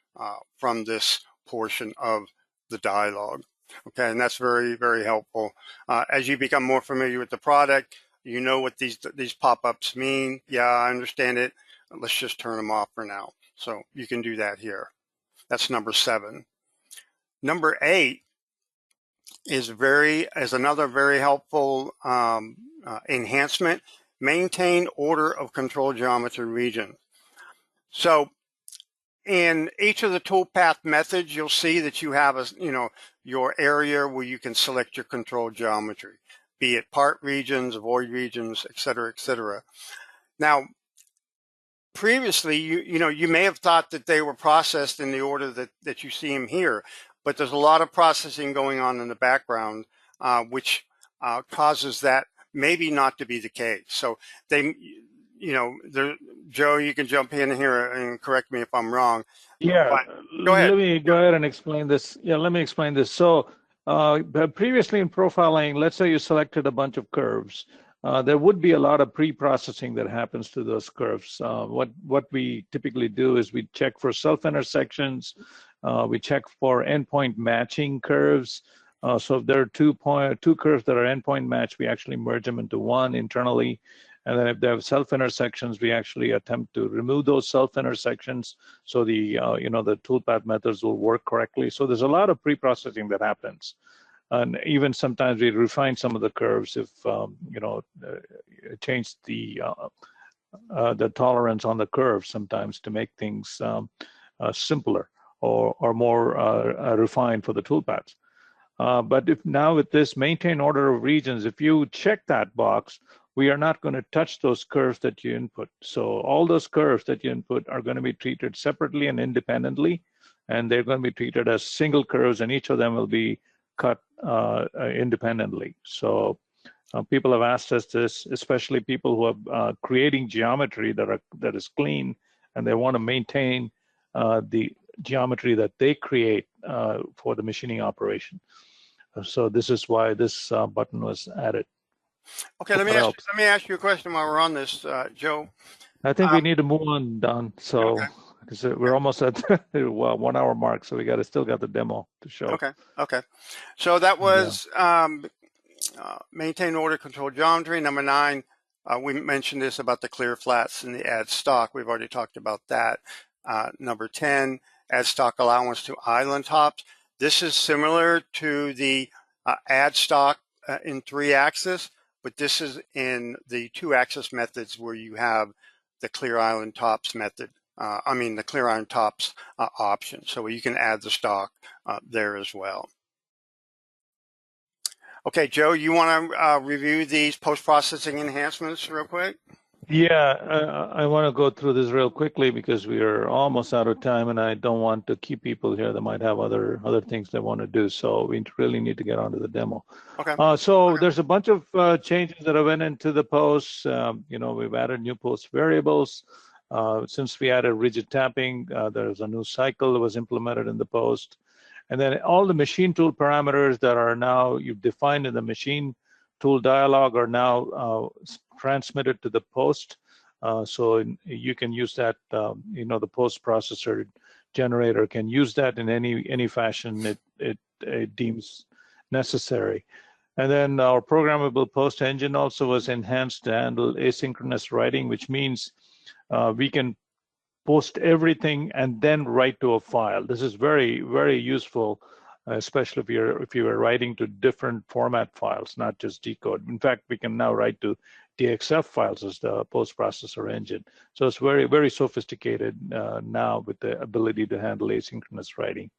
C: from this portion of the dialog. Okay, and that's very, very helpful. As you become more familiar with the product, you know what these pop-ups mean. Yeah, I understand it. Let's just turn them off for now. So you can do that here. That's number 7. Number 8 is another very helpful enhancement. Maintain order of control geometry region. So in each of the toolpath methods, you'll see that you have your area where you can select your control geometry, be it part regions, void regions, et cetera, et cetera. Now, previously, you may have thought that they were processed in the order that you see them here, but there's a lot of processing going on in the background, which causes that maybe not to be the case. So Joe, you can jump in here and correct me if I'm wrong.
B: Yeah,
C: go ahead.
B: Let me go ahead and explain this. Yeah, let me explain this. So previously in profiling, let's say you selected a bunch of curves. There would be a lot of pre-processing that happens to those curves. What we typically do is we check for self-intersections. We check for endpoint matching curves. So if there are two curves that are endpoint matched, we actually merge them into one internally. And then if they have self-intersections, we actually attempt to remove those self-intersections so the the toolpath methods will work correctly. So there's a lot of pre-processing that happens. And even sometimes we refine some of the curves if change the tolerance on the curve sometimes to make things simpler or more refined for the toolpaths. But if now with this maintain order of regions, if you check that box, we are not going to touch those curves that you input. So all those curves that you input are going to be treated separately and independently, and they're going to be treated as single curves, and each of them will be cut independently. So people have asked us this, especially people who are creating geometry that is clean, and they want to maintain the geometry that they create for the machining operation. So this is why this button was added.
C: Okay, let me ask you a question while we're on this, Joe.
B: I think we need to move on, Don. So because we're almost at the 1 hour mark, so we still got the demo to show.
C: Okay. So that was maintain order, control geometry. Number 9, we mentioned this about the clear flats and the add stock. We've already talked about that. Number 10, add stock allowance to island tops. This is similar to the add stock in 3-axis, but this is in the 2-axis methods where you have the clear island tops method. The clear island tops option. So you can add the stock there as well. Okay, Joe, you want to review these post-processing enhancements real quick?
B: Yeah, I want to go through this real quickly because we are almost out of time, and I don't want to keep people here that might have other things they want to do. So we really need to get onto the demo.
C: Okay.
B: There's a bunch of changes that have went into the posts. We've added new post variables. Since we added rigid tapping, there's a new cycle that was implemented in the post. And then all the machine tool parameters that are now you've defined in the machine tool dialog are now transmitted to the post. So you can use that, the post processor generator can use that in any fashion it deems necessary. And then our programmable post engine also was enhanced to handle asynchronous writing, which means we can post everything and then write to a file. This is very, very useful, especially if you are writing to different format files, not just G code. In fact, we can now write to DXF files as the post processor engine. So it's very, very sophisticated now with the ability to handle asynchronous writing.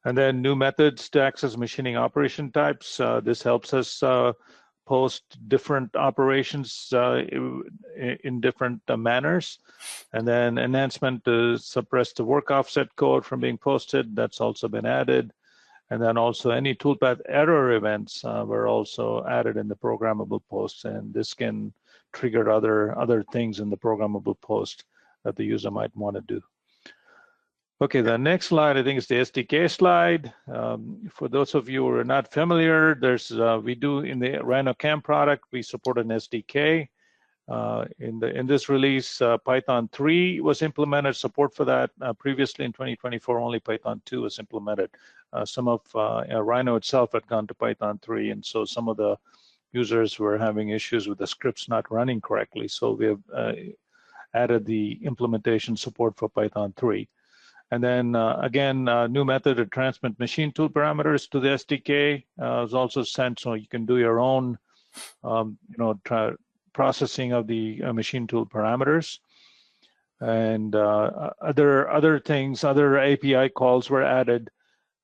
B: And then new methods to access machining operation types. This helps us post different operations in different manners. And then enhancement to suppress the work offset code from being posted. That's also been added. And then also any toolpath error events were also added in the programmable posts. And this can trigger other things in the programmable post that the user might want to do. Okay, the next slide, I think, is the SDK slide. For those of you who are not familiar, we do in the RhinoCAM product, we support an SDK. In this release, Python 3 was implemented, support for that. Previously in 2024, only Python 2 was implemented. Some of Rhino itself had gone to Python 3, and so some of the users were having issues with the scripts not running correctly. So we have added the implementation support for Python 3. And then again, new method to transmit machine tool parameters to the SDK was also sent, so you can do your own, processing of the machine tool parameters. And other things, other API calls were added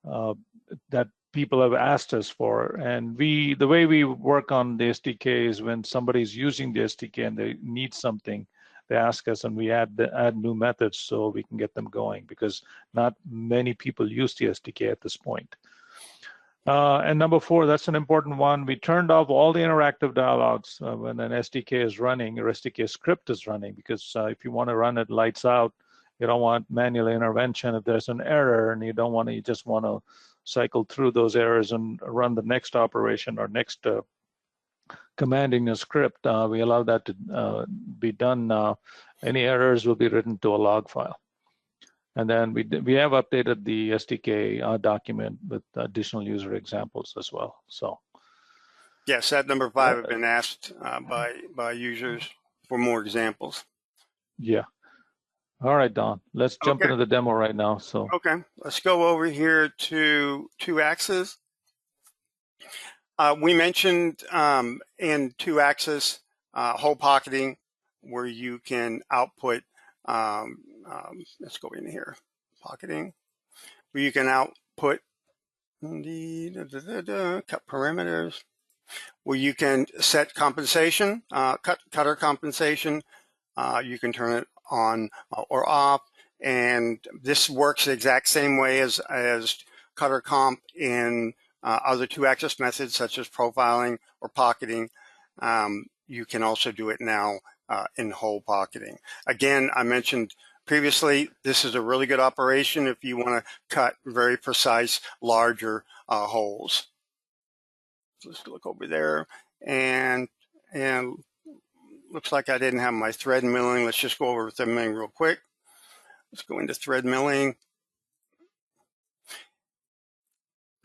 B: that people have asked us for. And the way we work on the SDK is when somebody's using the SDK and they need something, they ask us, and we add new methods so we can get them going, because not many people use the SDK at this point. And number 4, that's an important one. We turned off all the interactive dialogues when an SDK is running, or SDK script is running, because if you want to run it lights out, you don't want manual intervention if there's an error, and you just want to cycle through those errors and run the next operation or next command in a script. We allow that to be done now. Any errors will be written to a log file. And then we have updated the SDK document with additional user examples as well. So
C: Yes, that number 5 have been asked by users for more examples.
B: Yeah. All right, Don. Let's jump into the demo right now. So.
C: Okay, let's go over here to 2-axis. We mentioned in 2-axis hole pocketing, where you can output. Let's go in here, pocketing, where you can output the cut parameters, where you can set compensation, cutter compensation. You can turn it on or off, and this works the exact same way as cutter comp in other 2-axis methods such as profiling or pocketing. You can also do it now in hole pocketing. Again, I mentioned previously, this is a really good operation if you want to cut very precise, larger holes. So let's look over there, and looks like I didn't have my thread milling. Let's just go over thread milling real quick. Let's go into thread milling.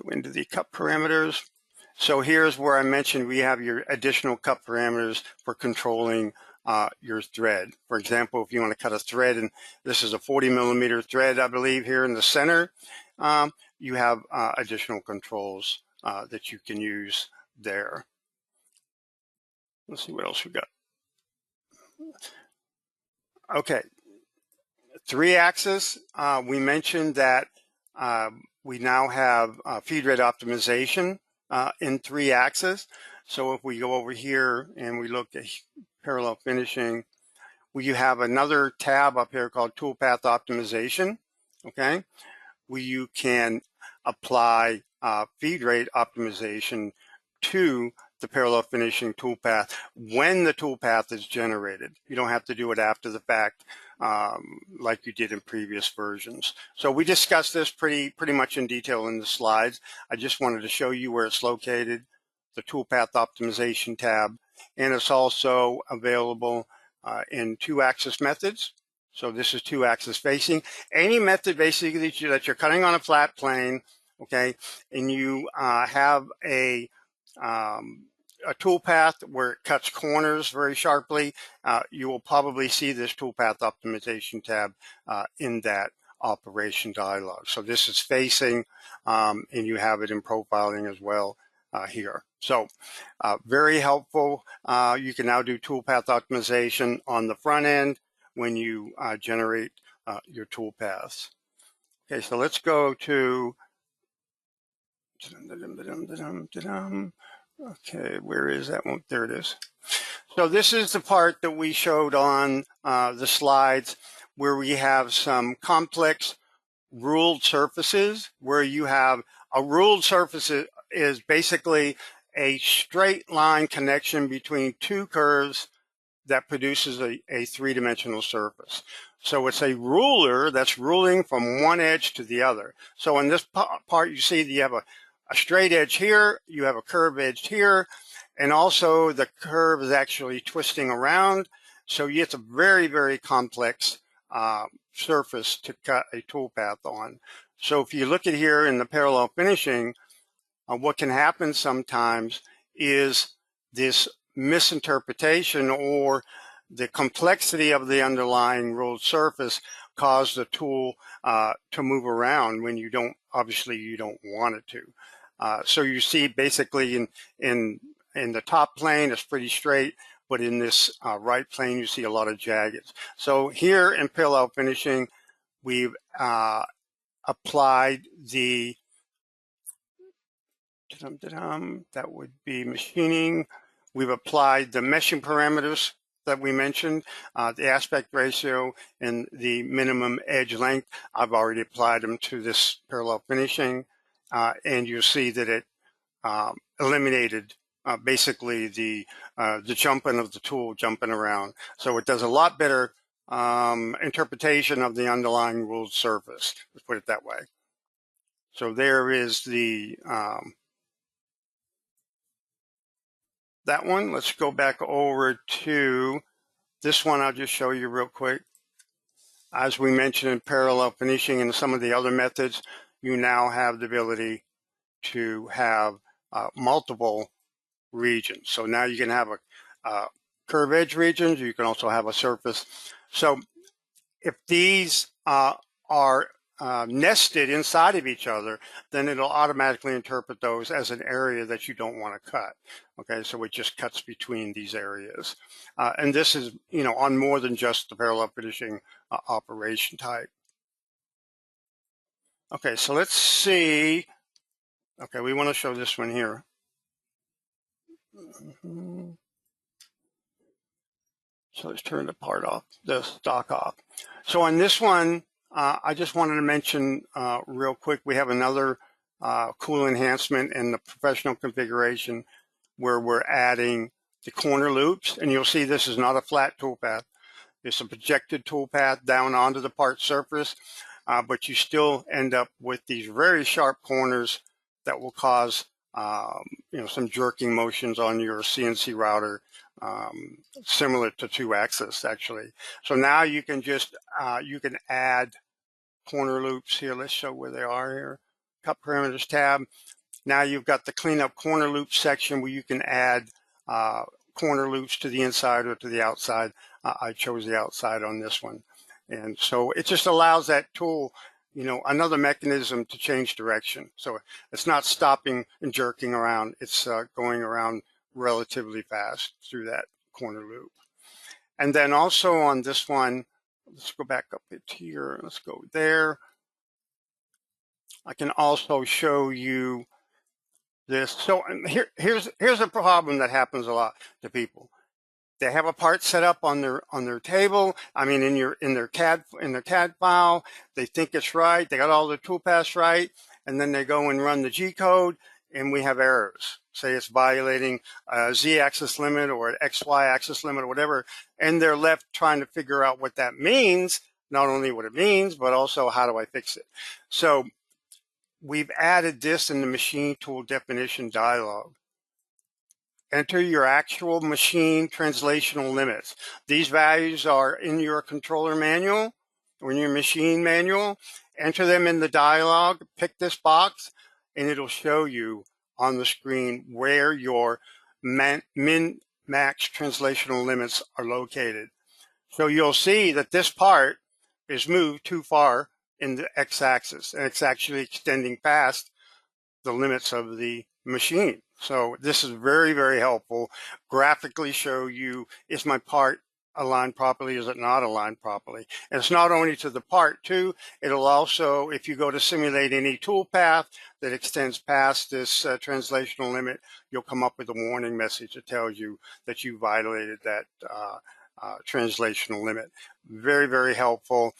C: Go into the cut parameters. So here's where I mentioned we have your additional cut parameters for controlling your thread. For example, if you want to cut a thread, and this is a 40mm thread, I believe, here in the center, you have additional controls that you can use there. Let's see what else we got. Okay, 3-axis, we mentioned that we now have Feedrate Optimization in 3-axis. So if we go over here and we look at parallel finishing, you have another tab up here called Toolpath Optimization, okay, where you can apply Feedrate Optimization to the parallel finishing toolpath when the toolpath is generated. You don't have to do it after the fact like you did in previous versions. So we discussed this pretty much in detail in the slides. I just wanted to show you where it's located, the Toolpath Optimization tab, and it's also available in 2-axis methods. So this is 2-axis facing. Any method basically that you're cutting on a flat plane, okay, and you have a toolpath where it cuts corners very sharply, you will probably see this Toolpath Optimization tab in that operation dialog. So this is facing, and you have it in profiling as well here. So very helpful. You can now do Toolpath Optimization on the front end when you generate your toolpaths. Okay, so let's go to okay, where is that one? There it is. So this is the part that we showed on the slides where we have some complex ruled surfaces, where you have a ruled surface is basically a straight line connection between two curves that produces a 3-dimensional surface. So it's a ruler that's ruling from one edge to the other. So in this part, you see that you have a straight edge here, you have a curved edge here, and also the curve is actually twisting around. So it's a very complex surface to cut a toolpath on. So if you look at here in the parallel finishing, what can happen sometimes is this misinterpretation or the complexity of the underlying ruled surface cause the tool to move around when you don't, obviously you don't want it to. So you see basically in the top plane it's pretty straight, but in this right plane you see a lot of jaggeds. So here in parallel finishing, we've applied the that would be machining. We've applied the meshing parameters that we mentioned, the aspect ratio and the minimum edge length. I've already applied them to this parallel finishing, and you'll see that it eliminated basically the jumping of the tool jumping around. So it does a lot better interpretation of the underlying ruled surface, let's put it that way. So there is the that one. Let's go back over to this one. I'll just show you real quick. As we mentioned in parallel finishing and some of the other methods, you now have the ability to have multiple regions. So now you can have a curve edge regions. You can also have a surface. So if these are nested inside of each other, then it'll automatically interpret those as an area that you don't want to cut. Okay, so it just cuts between these areas. And this is, on more than just the parallel finishing operation type. Okay, so let's see. Okay, we want to show this one here. So let's turn the part off, the stock off. So on this one, I just wanted to mention real quick, we have another cool enhancement in the professional configuration where we're adding the corner loops. And you'll see this is not a flat toolpath. It's a projected toolpath down onto the part surface, but you still end up with these very sharp corners that will cause some jerking motions on your CNC router, similar to 2-axis actually. So now you can just you can add corner loops here. Let's show where they are here. Cut parameters tab. Now you've got the cleanup corner loop section where you can add corner loops to the inside or to the outside. I chose the outside on this one. And so it just allows that tool, another mechanism to change direction. So it's not stopping and jerking around. It's going around relatively fast through that corner loop. And then also on this one, let's go back up here. Let's go there. I can also show you this. So here's a problem that happens a lot to people. They have a part set up on their table. I mean, in their CAD file. They think it's right. They got all the toolpaths right, and then they go and run the G code, and we have errors. Say it's violating a Z-axis limit or an XY axis limit or whatever, and they're left trying to figure out what that means. Not only what it means, but also how do I fix it? So we've added this in the machine tool definition dialog. Enter your actual machine translational limits. These values are in your controller manual or in your machine manual. Enter them in the dialog, pick this box, and it'll show you on the screen where your min-max translational limits are located. So you'll see that this part is moved too far in the x-axis, and it's actually extending past the limits of the machine. So this is very, very helpful. Graphically show you, is my part aligned properly? Is it not aligned properly? And it's not only to the part too, it'll also, if you go to simulate any toolpath that extends past this translational limit, you'll come up with a warning message that tells you that you violated that translational limit. Very, very helpful.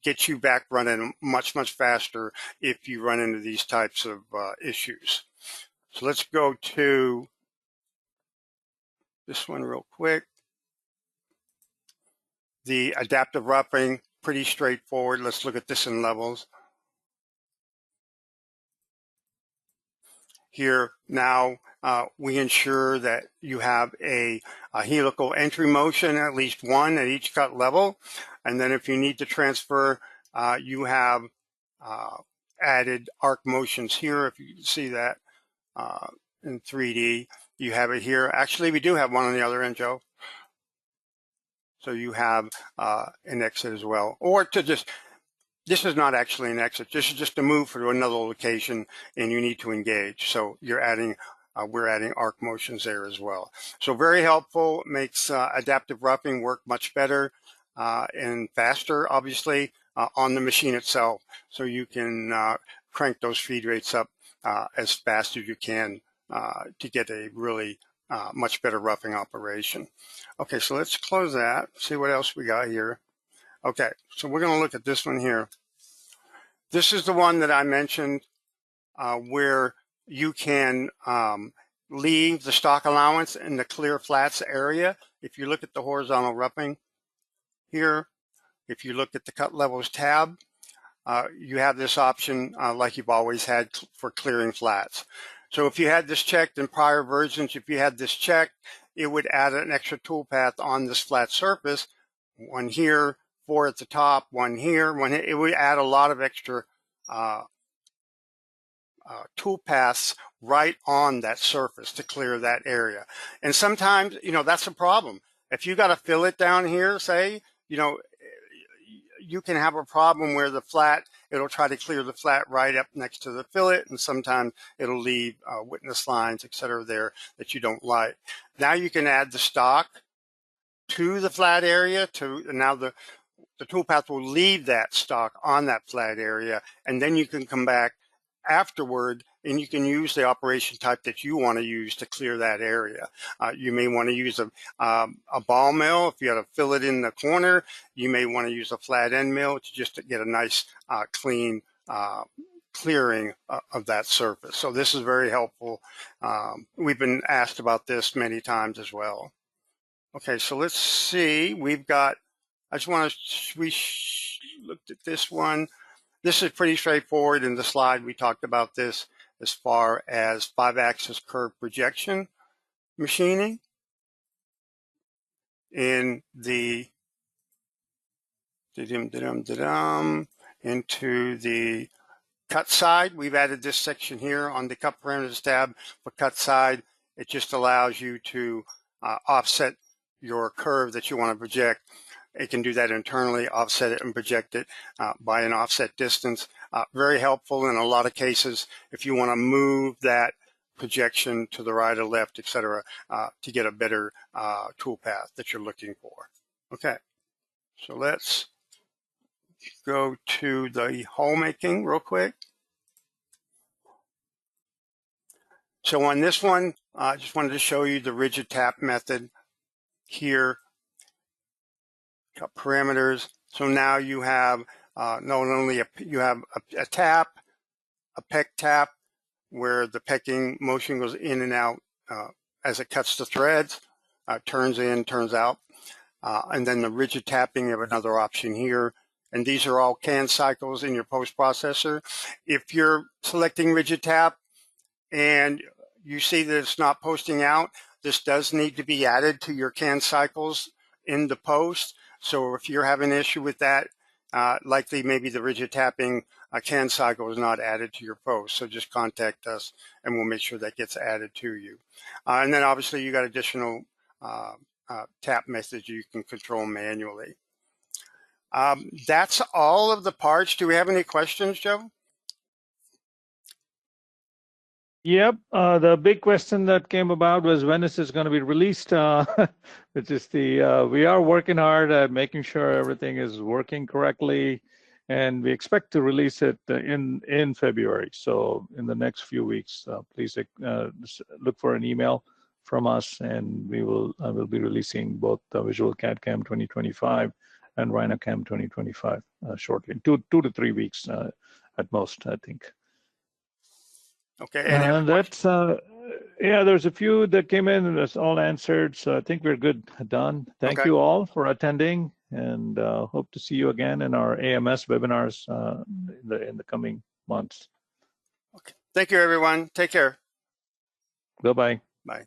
C: Get you back running much, much faster if you run into these types of issues. So let's go to this one real quick. The adaptive roughing, pretty straightforward. Let's look at this in levels. Here now we ensure that you have a helical entry motion, at least one at each cut level. And then if you need to transfer, you have added arc motions here. If you can see that in 3D, you have it here. Actually, we do have one on the other end, Joe. So you have an exit as well. Or to just, this is not actually an exit. This is just a move to another location and you need to engage. So you're adding, we're adding arc motions there as well. So very helpful, makes adaptive roughing work much better and faster, obviously, on the machine itself. So you can crank those feed rates up as fast as you can to get a really much better roughing operation. Okay, so let's close that, see what else we got here. Okay, so we're going to look at this one here. This is the one that I mentioned where you can leave the stock allowance in the clear flats area. If you look at the horizontal roughing here, if you look at the cut levels tab, you have this option like you've always had for clearing flats. So if you had this checked in prior versions, if you had this checked, it would add an extra toolpath on this flat surface, one here, 4 at the top, one here, one here. It would add a lot of extra toolpaths right on that surface to clear that area. And sometimes, that's a problem. If you got a fillet down here, say, you can have a problem where the flat, it'll try to clear the flat right up next to the fillet, and sometimes it'll leave witness lines, et cetera, there that you don't like. Now you can add the stock to the flat area. Now the toolpath will leave that stock on that flat area, and then you can come back afterward and you can use the operation type that you want to use to clear that area. You may want to use a ball mill. If you have a fillet in the corner, you may want to use a flat end mill to just to get a nice clean clearing of that surface. So this is very helpful. We've been asked about this many times as well. Okay, so let's see. We've got, we looked at this one. This is pretty straightforward. In the slide, we talked about this as far as 5-axis curve projection machining. In the into the cut side, we've added this section here on the cut parameters tab for cut side. It just allows you to offset your curve that you want to project. It can do that internally, offset it and project it by an offset distance. Very helpful in a lot of cases if you want to move that projection to the right or left, et cetera, to get a better toolpath that you're looking for. Okay, so let's go to the hole making real quick. So on this one, I just wanted to show you the rigid tap method here. Cut parameters. So now you have not only you have a tap, a peck tap, where the pecking motion goes in and out as it cuts the threads, turns in, turns out, and then the rigid tapping. You have another option here, and these are all CAN cycles in your post processor. If you're selecting rigid tap and you see that it's not posting out, this does need to be added to your CAN cycles in the post. So if you're having an issue with that, likely maybe the rigid tapping CAN cycle is not added to your post. So just contact us and we'll make sure that gets added to you. And then obviously you got additional tap methods you can control manually. That's all of the parts. Do we have any questions, Joe?
B: Yep. The big question that came about was when is this going to be released? Which is we are working hard at making sure everything is working correctly, and we expect to release it in February. So in the next few weeks, please look for an email from us, and we will be releasing both VisualCAD CAM 2025 and RhinoCAM 2025 shortly. 2 to 3 weeks at most, I think.
C: Okay,
B: and that's yeah. There's a few that came in, and that's all answered. So I think we're good, done. Thank you all for attending, and hope to see you again in our AMS webinars in the coming months.
C: Okay, thank you, everyone. Take care.
B: Bye-bye.
C: Bye.